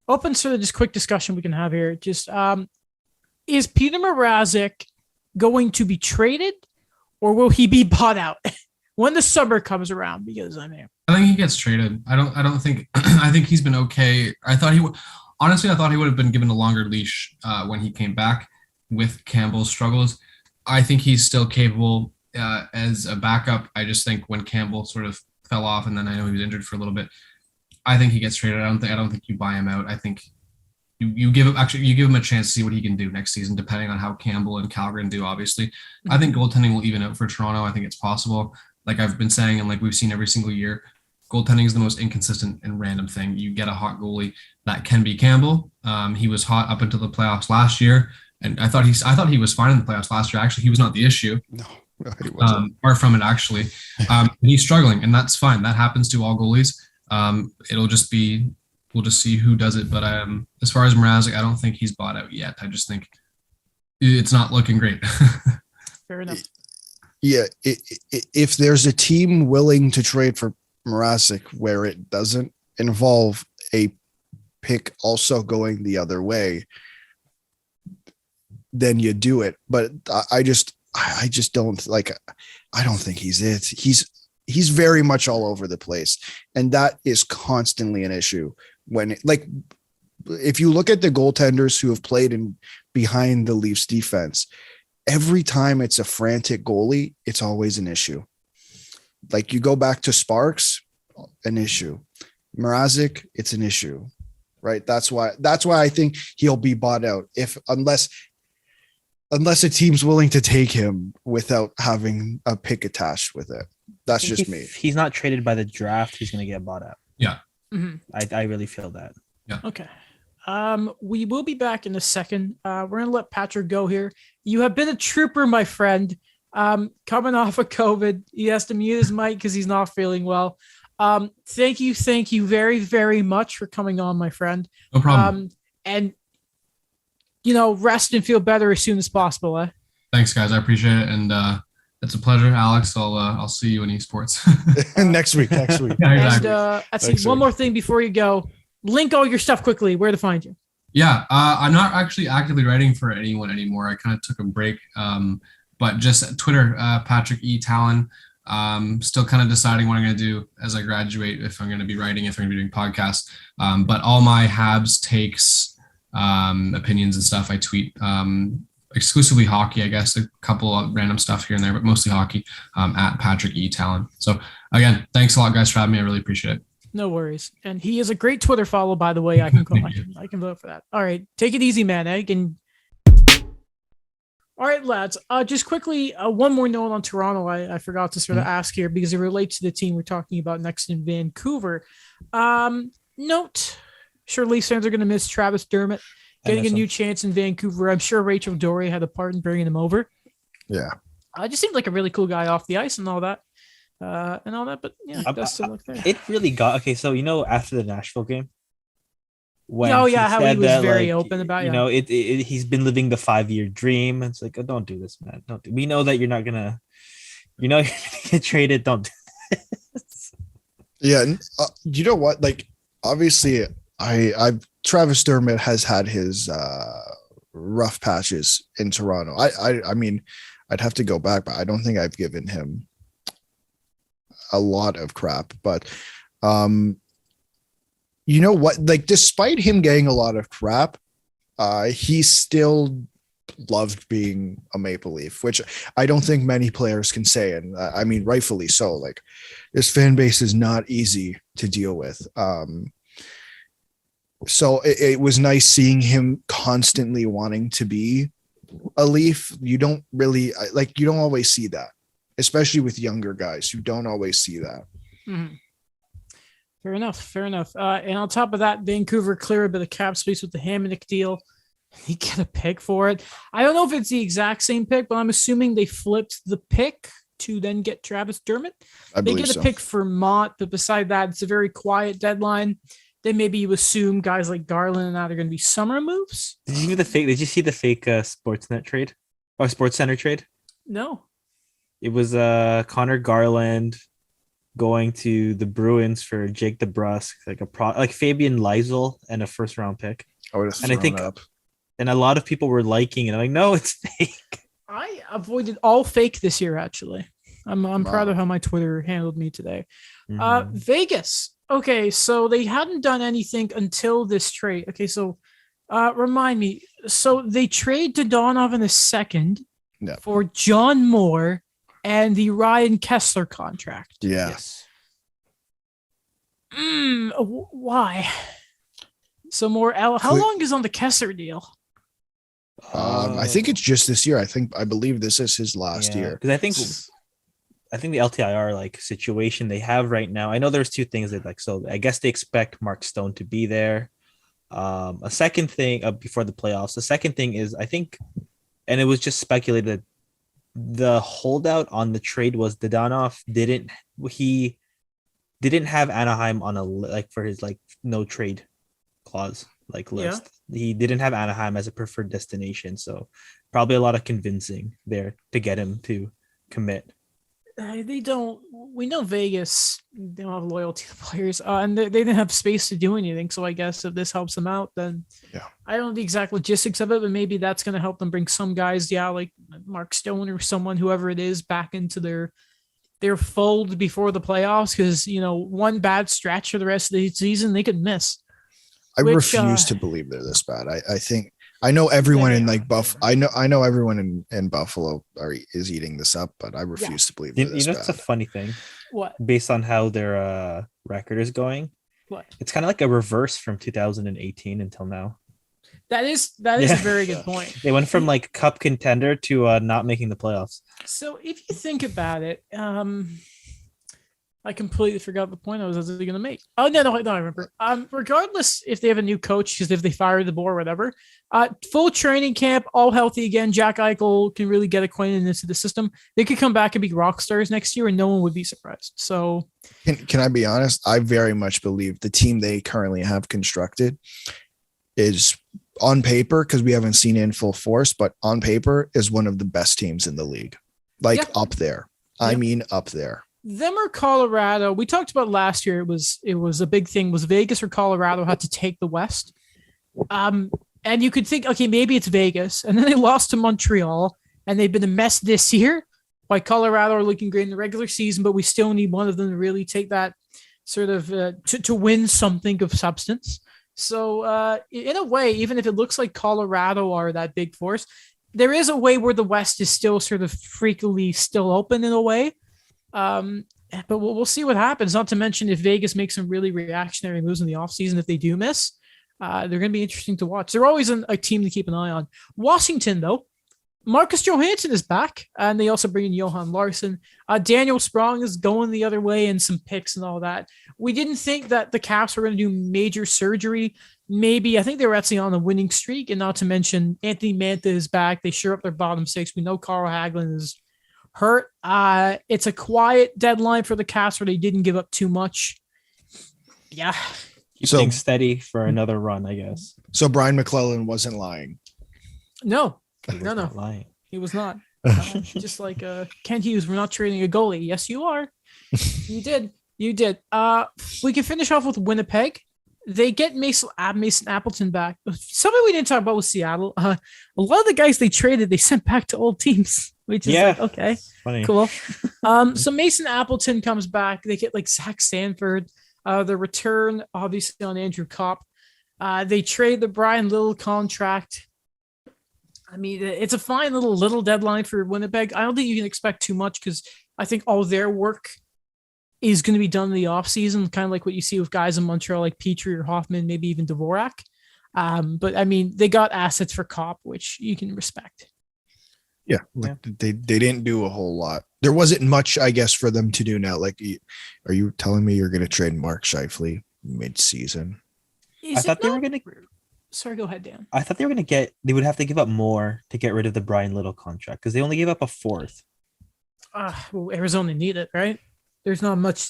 Speaker 1: Open sort of just quick discussion we can have here. Just is Peter Mrazek going to be traded, or will he be bought out when the summer comes around? Because I
Speaker 2: think he gets traded. I don't think I think he's been okay. I thought he would have been given a longer leash when he came back with Campbell's struggles. I think he's still capable as a backup. I just think when Campbell sort of fell off, and then I know he was injured for a little bit, I think he gets traded. I don't think you buy him out. I think you give him a chance to see what he can do next season, depending on how Campbell and Källgren do. Obviously, I think goaltending will even out for Toronto. I think it's possible. Like I've been saying, and like we've seen every single year, goaltending is the most inconsistent and random thing. You get a hot goalie that can be Campbell. He was hot up until the playoffs last year. And I thought he was fine in the playoffs last year. Actually, he was not the issue. No, he wasn't. Far from it, actually. He's struggling, and that's fine. That happens to all goalies. We'll just see who does it. But as far as Mrazek, I don't think he's bought out yet. I just think it's not looking great.
Speaker 1: Fair enough.
Speaker 4: Yeah, if there's a team willing to trade for Mrazek where it doesn't involve a pick also going the other way, then you do it. But I just don't like. I don't think he's it. He's very much all over the place, and that is constantly an issue. When if you look at the goaltenders who have played in behind the Leafs defense, every time it's a frantic goalie, it's always an issue. Like you go back to Sparks, an issue. Mrazek, it's an issue, right? That's why I think he'll be bought out unless a team's willing to take him without having a pick attached with it. That's just me.
Speaker 3: If he's not traded by the draft, he's going to get bought out.
Speaker 2: Yeah.
Speaker 1: Mm-hmm.
Speaker 3: I really feel that.
Speaker 2: Yeah.
Speaker 1: Okay. We will be back in a second. We're going to let Patrick go here. You have been a trooper, my friend. Coming off of COVID. He has to mute his mic because he's not feeling well. Thank you very, very much for coming on, my friend.
Speaker 2: No problem.
Speaker 1: And rest and feel better as soon as possible.
Speaker 2: Thanks, guys. I appreciate it, and it's a pleasure, Alex. I'll see you in esports
Speaker 4: next week.
Speaker 2: Yeah, exactly.
Speaker 1: And let's see, one more thing before you go. Link all your stuff quickly. Where to find you?
Speaker 2: Yeah, I'm not actually actively writing for anyone anymore. I kind of took a break, But just Twitter, Patrick E. Tallon. Still kind of deciding what I'm going to do as I graduate, if I'm going to be writing, if I'm going to be doing podcasts. But all my Habs takes, opinions and stuff, I tweet exclusively hockey, I guess, a couple of random stuff here and there, but mostly hockey, at Patrick E. Tallon. So again, thanks a lot, guys, for having me. I really appreciate it.
Speaker 1: No worries. And he is a great Twitter follow, by the way. I can vote for that. All right. Take it easy, man. All right, lads. Just quickly, one more note on Toronto. I forgot to sort of ask here because it relates to the team we're talking about next in Vancouver. Note, sure, Leafs fans are going to miss Travis Dermott getting a new chance in Vancouver. I'm sure Rachel Dory had a part in bringing him over.
Speaker 4: Yeah.
Speaker 1: Just seemed like a really cool guy off the ice and all that. But yeah, best of luck there.
Speaker 3: It really got okay. So after the Nashville game, when
Speaker 1: how he was very open about
Speaker 3: he's been living the 5-year dream. It's like, oh, don't do this, man. We know that you're not gonna, you're gonna get traded. Don't do this.
Speaker 4: Yeah, you know what? Like, obviously, Travis Dermott has had his rough patches in Toronto. I mean, I'd have to go back, but I don't think I've given him a lot of crap. But you know what? Like, despite him getting a lot of crap, he still loved being a Maple Leaf, which I don't think many players can say. And I mean, rightfully so. Like, this fan base is not easy to deal with. So it was nice seeing him constantly wanting to be a Leaf. You don't always see that, especially with younger guys. You don't always see that.
Speaker 1: Mm-hmm. Fair enough. And on top of that, Vancouver clear a bit of cap space with the Hamonic deal. He get a pick for it. I don't know if it's the exact same pick, but I'm assuming they flipped the pick to then get Travis Dermott. They get a pick for Mott, but beside that, it's a very quiet deadline. Then maybe you assume guys like Garland and that are going to be summer moves.
Speaker 3: Did you see the fake Sportsnet trade or SportsCenter trade?
Speaker 1: No.
Speaker 3: It was Connor Garland going to the Bruins for Jake DeBrusk, like Fabian Lysel and a first round pick. And a lot of people were liking it. I'm like, no, it's fake.
Speaker 1: I avoided all fake this year, actually. I'm proud of how my Twitter handled me today. Mm-hmm. Vegas. Okay, so they hadn't done anything until this trade. Okay, so remind me. So they trade Dodonov in a second for John Moore and the Ryan Kessler contract.
Speaker 4: Yeah.
Speaker 3: Yes.
Speaker 1: Why? So more. How long is on the Kessler deal?
Speaker 4: I think it's just this year. I believe this is his last year.
Speaker 3: Because I think the LTIR situation they have right now. I know there's two things that so I guess they expect Mark Stone to be there. A second thing before the playoffs. The second thing is I think, and it was just speculated, the holdout on the trade was Dodonov didn't have Anaheim on a for his no trade clause list. He didn't have Anaheim as a preferred destination, so probably a lot of convincing there to get him to commit.
Speaker 1: They don't. We know Vegas. They don't have loyalty to players, and they didn't have space to do anything. So I guess if this helps them out, then I don't know the exact logistics of it, but maybe that's going to help them bring some guys, like Mark Stone or whoever it is, back into their fold before the playoffs. Because one bad stretch for the rest of the season, they could miss.
Speaker 4: I refuse to believe they're this bad. I think. I know everyone in I know everyone in Buffalo is eating this up, but I refuse to believe this.
Speaker 3: It's a funny thing.
Speaker 1: What?
Speaker 3: Based on how their record is going,
Speaker 1: what?
Speaker 3: It's kind of like a reverse from 2018 until now.
Speaker 1: That is a very good point.
Speaker 3: They went from cup contender to not making the playoffs.
Speaker 1: So if you think about it, I completely forgot the point I was going to make. Oh, no, I remember. Regardless if they have a new coach, because if they fire the board or whatever, full training camp, all healthy again. Jack Eichel can really get acquainted into the system. They could come back and be rock stars next year, and no one would be surprised. So,
Speaker 4: can I be honest? I very much believe the team they currently have constructed is on paper, because we haven't seen it in full force, but on paper is one of the best teams in the league. Up there. I mean, up there.
Speaker 1: Them or Colorado. We talked about last year. It was a big thing. Was Vegas or Colorado had to take the West? And you could think, okay, maybe it's Vegas, and then they lost to Montreal, and they've been a mess this year. While Colorado are looking great in the regular season, but we still need one of them to really take that sort of to win something of substance. So in a way, even if it looks like Colorado are that big force, there is a way where the West is still sort of freakily still open in a way. But we'll see what happens. Not to mention if Vegas makes some really reactionary moves in the offseason, if they do miss, they're going to be interesting to watch. They're always a team to keep an eye on. Washington, though, Marcus Johansson is back, and they also bring in Johan Larsson. Daniel Sprong is going the other way, and some picks and all that. We didn't think that the Caps were going to do major surgery. Maybe, I think they were actually on a winning streak, and not to mention Anthony Mantha is back. They shore up their bottom six. We know Carl Hagelin is hurt. It's a quiet deadline for the Caps where they didn't give up too much. Yeah.
Speaker 3: Keep things steady for another run, I guess.
Speaker 4: So Brian McClellan wasn't lying.
Speaker 1: No.
Speaker 3: He was not lying.
Speaker 1: He was not. Just like Kent Hughes, we're not trading a goalie. Yes, you are. You did. We can finish off with Winnipeg. They get Mason Appleton back. Something we didn't talk about with Seattle. A lot of the guys they traded, they sent back to old teams, which is like, okay,
Speaker 3: funny.
Speaker 1: Cool. So Mason Appleton comes back. They get like Zach Sanford. The return, obviously, on Andrew Kopp. They trade the Brian Little contract. I mean, it's a fine little deadline for Winnipeg. I don't think you can expect too much because I think all their work is going to be done in the offseason, kind of like what you see with guys in Montreal like Petrie or Hoffman, maybe even Dvorak. But I mean, they got assets for Kopp, which you can respect.
Speaker 4: Yeah, they didn't do a whole lot. There wasn't much, I guess, for them to do now. Like, are you telling me you're going to trade Mark Scheifele mid-season?
Speaker 3: I thought they were going to.
Speaker 1: Sorry, go ahead, Dan.
Speaker 3: I thought they were going to they would have to give up more to get rid of the Brian Little contract because they only gave up a fourth.
Speaker 1: Well, Arizona need it, right? There's not much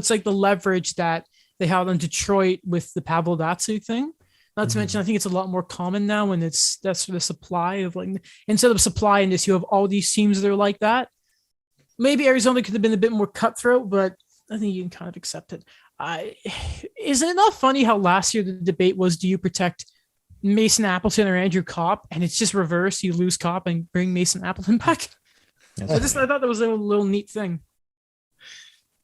Speaker 1: like the leverage that they had on Detroit with the Pavel Datsyuk thing. Not to mention, I think it's a lot more common now when that's sort of supply of like, instead of supply in this, you have all these teams that are like that. Maybe Arizona could have been a bit more cutthroat, but I think you can kind of accept it. Isn't it not funny how last year the debate was, do you protect Mason Appleton or Andrew Kopp? And it's just reversed. You lose Kopp and bring Mason Appleton back. I thought that was a little neat thing.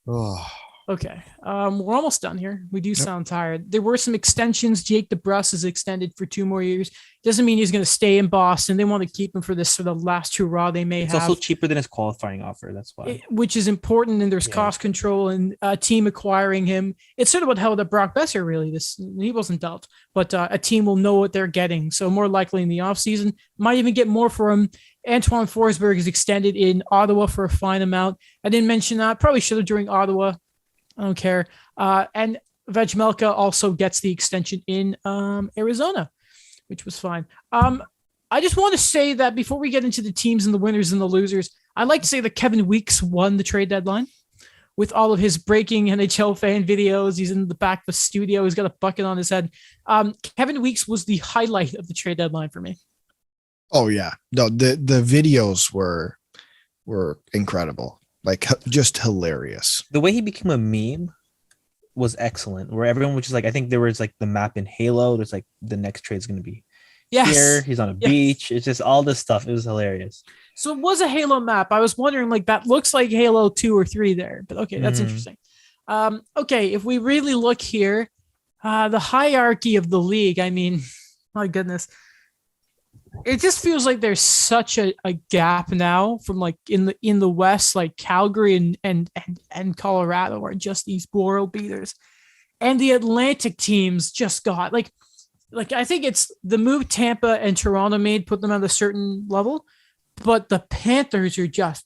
Speaker 4: Oh.
Speaker 1: Okay. We're almost done here. We do sound tired. There were some extensions. Jake DeBrusk is extended for 2 more years. Doesn't mean he's going to stay in Boston. They want to keep him for this sort of last hurrah they may have.
Speaker 3: It's also cheaper than his qualifying offer. That's why.
Speaker 1: Which is important, and there's cost control and team acquiring him. It's sort of what held up Brock Besser, really. He wasn't dealt, but a team will know what they're getting. So more likely in the offseason, might even get more for him. Antoine Forsberg is extended in Ottawa for a fine amount. I didn't mention that. Probably should have during Ottawa. I don't care. And Vejmelka also gets the extension in Arizona, which was fine. I just want to say that before we get into the teams and the winners and the losers, I'd like to say that Kevin Weeks won the trade deadline with all of his breaking NHL fan videos. He's in the back of the studio. He's got a bucket on his head. Kevin Weeks was the highlight of the trade deadline for me.
Speaker 4: Oh, yeah. No, the videos were incredible. Like, just hilarious.
Speaker 3: The way he became a meme was excellent, where everyone was just like, I think there was like the map in Halo. There's like the next trade's going to be here. He's on a beach. It's just all this stuff. It was hilarious.
Speaker 1: So it was a Halo map. I was wondering, like, that looks like Halo 2 or 3 there. But okay, that's interesting. Okay, if we really look here, the hierarchy of the league, I mean, my goodness. It just feels like there's such a gap now from like in the West, like Calgary and Colorado are just these world beaters, and the Atlantic teams just got like I think it's the move Tampa and Toronto made put them at a certain level, but the Panthers are just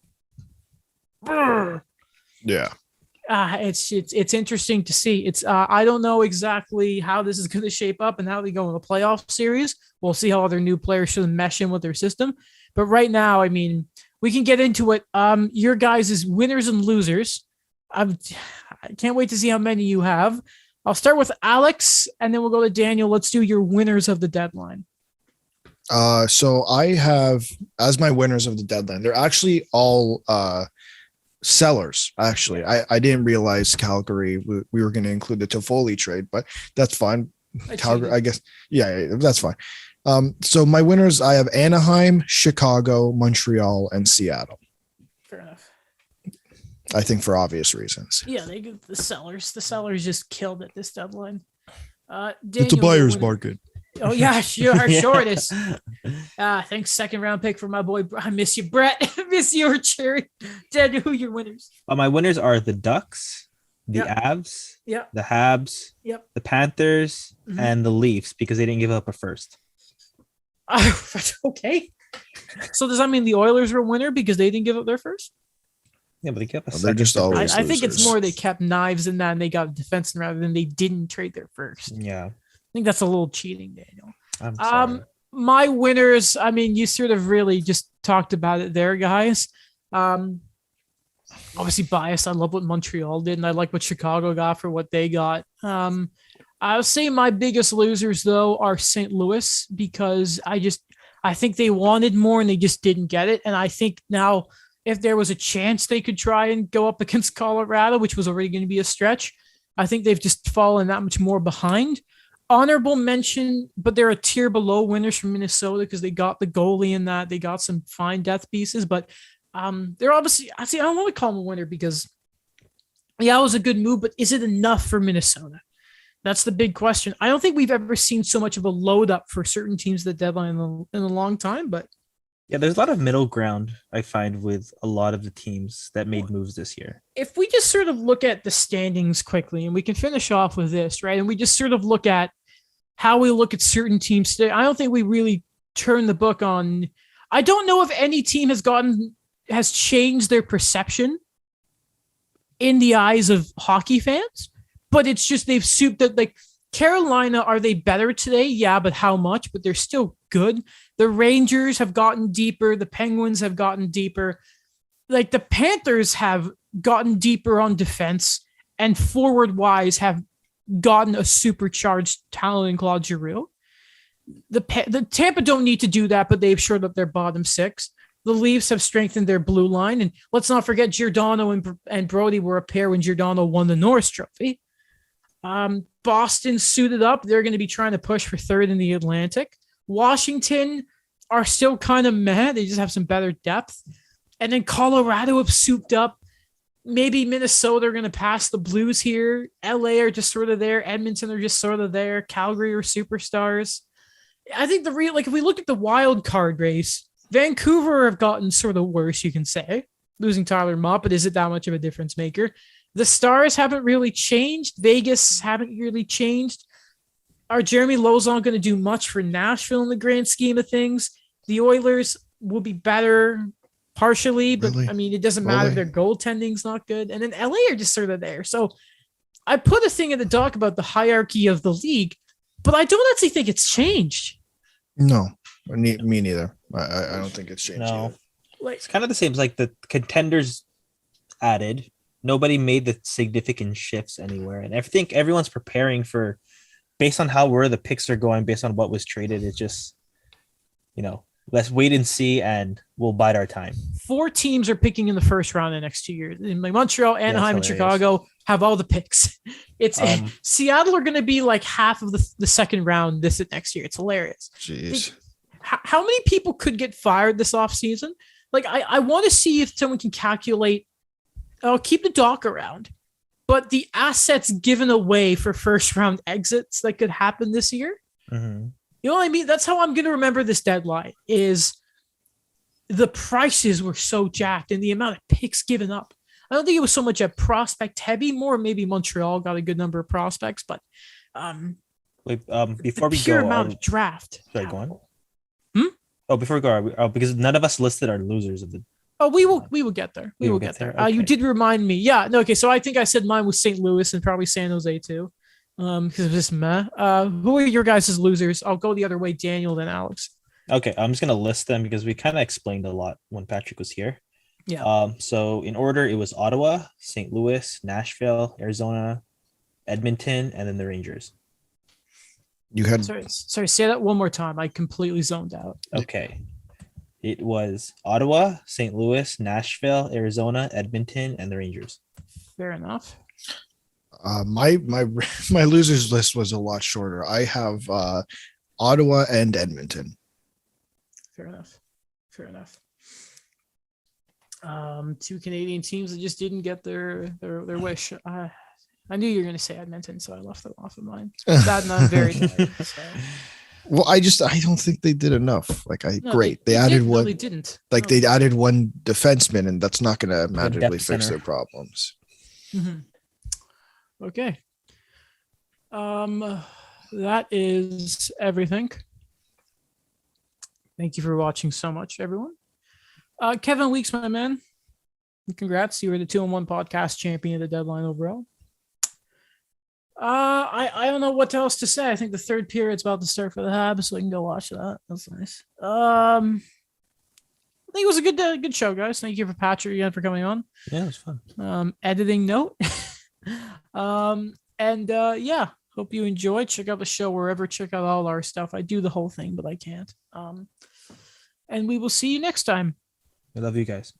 Speaker 1: it's interesting to see. It's I don't know exactly how this is going to shape up and how they go in the playoff series. We'll see how other new players should mesh in with their system. But right now, I mean, we can get into it. Your guys' winners and losers. I can't wait to see how many you have. I'll start with Alex, and then we'll go to Daniel. Let's do your winners of the deadline.
Speaker 4: So I have, as my winners of the deadline, they're actually all sellers. Actually, I didn't realize Calgary we were going to include the Toffoli trade, but that's fine. Calgary, I guess. Yeah, that's fine. So my winners, I have Anaheim, Chicago, Montreal, and Seattle.
Speaker 1: Fair enough.
Speaker 4: I think for obvious reasons.
Speaker 1: Yeah, they get the sellers. The sellers just killed at this deadline.
Speaker 4: It's a
Speaker 1: Daniel,
Speaker 4: buyer's
Speaker 1: your winner.
Speaker 4: market.
Speaker 1: Oh yeah, sure,
Speaker 3: Yeah.
Speaker 1: sure it is. Thanks, second round pick for my boy. I miss you, Brett. I miss you, Cherry. Daniel, who are your winners?
Speaker 3: My winners are the Ducks, the
Speaker 1: Yep.
Speaker 3: Avs,
Speaker 1: Yep.
Speaker 3: the Habs,
Speaker 1: Yep.
Speaker 3: the Panthers,
Speaker 1: Mhm.
Speaker 3: and the Leafs because they didn't give up a first.
Speaker 1: Okay. So does that mean the Oilers were a winner because they didn't give up their first?
Speaker 3: Yeah, but they gave up a
Speaker 4: They're
Speaker 3: second.
Speaker 4: just
Speaker 3: to
Speaker 4: always-
Speaker 3: first.
Speaker 1: I think it's
Speaker 4: losers.
Speaker 1: more they kept knives in that and they got a defenseman rather than they didn't trade their first. I
Speaker 3: Yeah,
Speaker 1: think that's a little cheating, Daniel.
Speaker 3: I'm sorry.
Speaker 1: My winners, I mean, you sort of really just talked about it there, guys. Obviously biased. I love what Montreal did, and I like what Chicago got for what they got. I would say my biggest losers though are St. Louis because I think they wanted more and they just didn't get it. And I think now if there was a chance they could try and go up against Colorado, which was already going to be a stretch, I think they've just fallen that much more behind. Honorable mention, but they're a tier below winners from Minnesota because they got the goalie in that. They got some fine depth pieces, but they're obviously, I don't want to call them a winner because, yeah, it was a good move, but is it enough for Minnesota? That's the big question. I don't think we've ever seen so much of a load up for certain teams at the deadline in a long time, but
Speaker 3: Yeah, there's a lot of middle ground I find with a lot of the teams that made moves this year.
Speaker 1: if we just sort of look at the standings quickly and we can finish off with this, right? And we just sort of look at how we look at certain teams today. I don't think we really turn the book on. I don't know if any team has changed their perception in the eyes of hockey fans, but it's just they've souped it. Like Carolina, are they better today? Yeah, but how much? But they're still good. The Rangers have gotten deeper. The Penguins have gotten deeper. Like the Panthers have gotten deeper on defense and forward wise have gotten a supercharged talent in Claude Giroux. The Tampa don't need to do that, but they've shored up their bottom six. The Leafs have strengthened their blue line. And let's not forget Giordano and Brody were a pair when Giordano won the Norris Trophy. Boston suited up. They're going to be trying to push for third in the Atlantic. Washington are still kind of meh. They just have some better depth. And then Colorado have souped up. Maybe Minnesota are going to pass the Blues here. LA are just sort of there. Edmonton are just sort of there. Calgary are superstars. I think if we look at the wild card race, Vancouver have gotten sort of worse, you can say, losing Tyler Mott, but is it that much of a difference maker? The Stars haven't really changed. Vegas haven't really changed. Are Jeremy Lauzon going to do much for Nashville in the grand scheme of things? The Oilers will be better partially, but
Speaker 4: Really?
Speaker 1: I mean, it doesn't matter if their goaltending's not good. And then LA are just sort of there. So I put a thing in the doc about the hierarchy of the league, but I don't actually think it's changed.
Speaker 4: No, me neither. I don't think it's changed.
Speaker 3: No,
Speaker 4: Either.
Speaker 1: Like,
Speaker 3: it's kind of the same. It's like the contenders added. Nobody made the significant shifts anywhere. And I think everyone's preparing for, based on where the picks are going, based on what was traded. It's just, let's wait and see and we'll bide our time.
Speaker 1: 4 teams are picking in the first round in the next 2 years. In like Montreal, Anaheim, and
Speaker 3: hilarious.
Speaker 1: Chicago have all the picks. It's
Speaker 3: Um,
Speaker 1: Seattle are going to be like half of the second round this next year. It's hilarious.
Speaker 4: Jeez.
Speaker 1: How many people could get fired this offseason? Like, I want to see if someone can calculate. I'll keep the doc around, but the assets given away for first round exits that could happen this year.
Speaker 3: mhm.
Speaker 1: You know what I mean? That's how I'm going to remember this deadline is the prices were so jacked and the amount of picks given up. I don't think it was so much a prospect heavy, more maybe Montreal got a good number of prospects, but
Speaker 3: Wait, before
Speaker 1: the
Speaker 3: we
Speaker 1: pure
Speaker 3: go,
Speaker 1: amount of draft.
Speaker 3: sorry, go on.
Speaker 1: Hmm?
Speaker 3: Oh, before we go, because none of us listed our losers of the.
Speaker 1: Oh, we will get there. We will get there. You
Speaker 3: Okay.
Speaker 1: did remind me. Yeah. No. Okay. So I think I said mine was St. Louis and probably San Jose too. Because of this meh. Who are your guys' losers? I'll go the other way, Daniel, then Alex.
Speaker 3: Okay, I'm just gonna list them because we kind of explained a lot when Patrick was here.
Speaker 1: Yeah.
Speaker 3: So in order, it was Ottawa, St. Louis, Nashville, Arizona, Edmonton, and then the Rangers.
Speaker 4: You had
Speaker 1: Sorry. Say that one more time. I completely zoned out.
Speaker 3: Okay. It was Ottawa, St. Louis, Nashville, Arizona, Edmonton, and the Rangers.
Speaker 1: Fair enough.
Speaker 4: my losers list was a lot shorter. I have Ottawa and Edmonton.
Speaker 1: Fair enough. Two Canadian teams that just didn't get their wish. I knew you were going to say Edmonton, so I left them off of mine. That and I'm very tired. So.
Speaker 4: Well, I don't think they did enough. They added one.
Speaker 1: They didn't.
Speaker 4: They added one defenseman, and that's not going to magically fix
Speaker 3: center.
Speaker 4: their problems.
Speaker 1: Mm-hmm. Okay. That is everything. Thank you for watching so much, everyone. Kevin Weeks, my man. Congrats. You were the 2-1 podcast champion of the deadline overall. I don't know what else to say. I think the third period's about to start for the Habs, so we can go watch that. That's nice. I think it was a good show, guys. Thank you for Patrick again for coming on.
Speaker 3: Yeah, it was fun.
Speaker 1: Editing note. Yeah, hope you enjoyed. Check out the show wherever. Check out all our stuff. I do the whole thing, but I can't. And we will see you next time.
Speaker 3: I love you guys.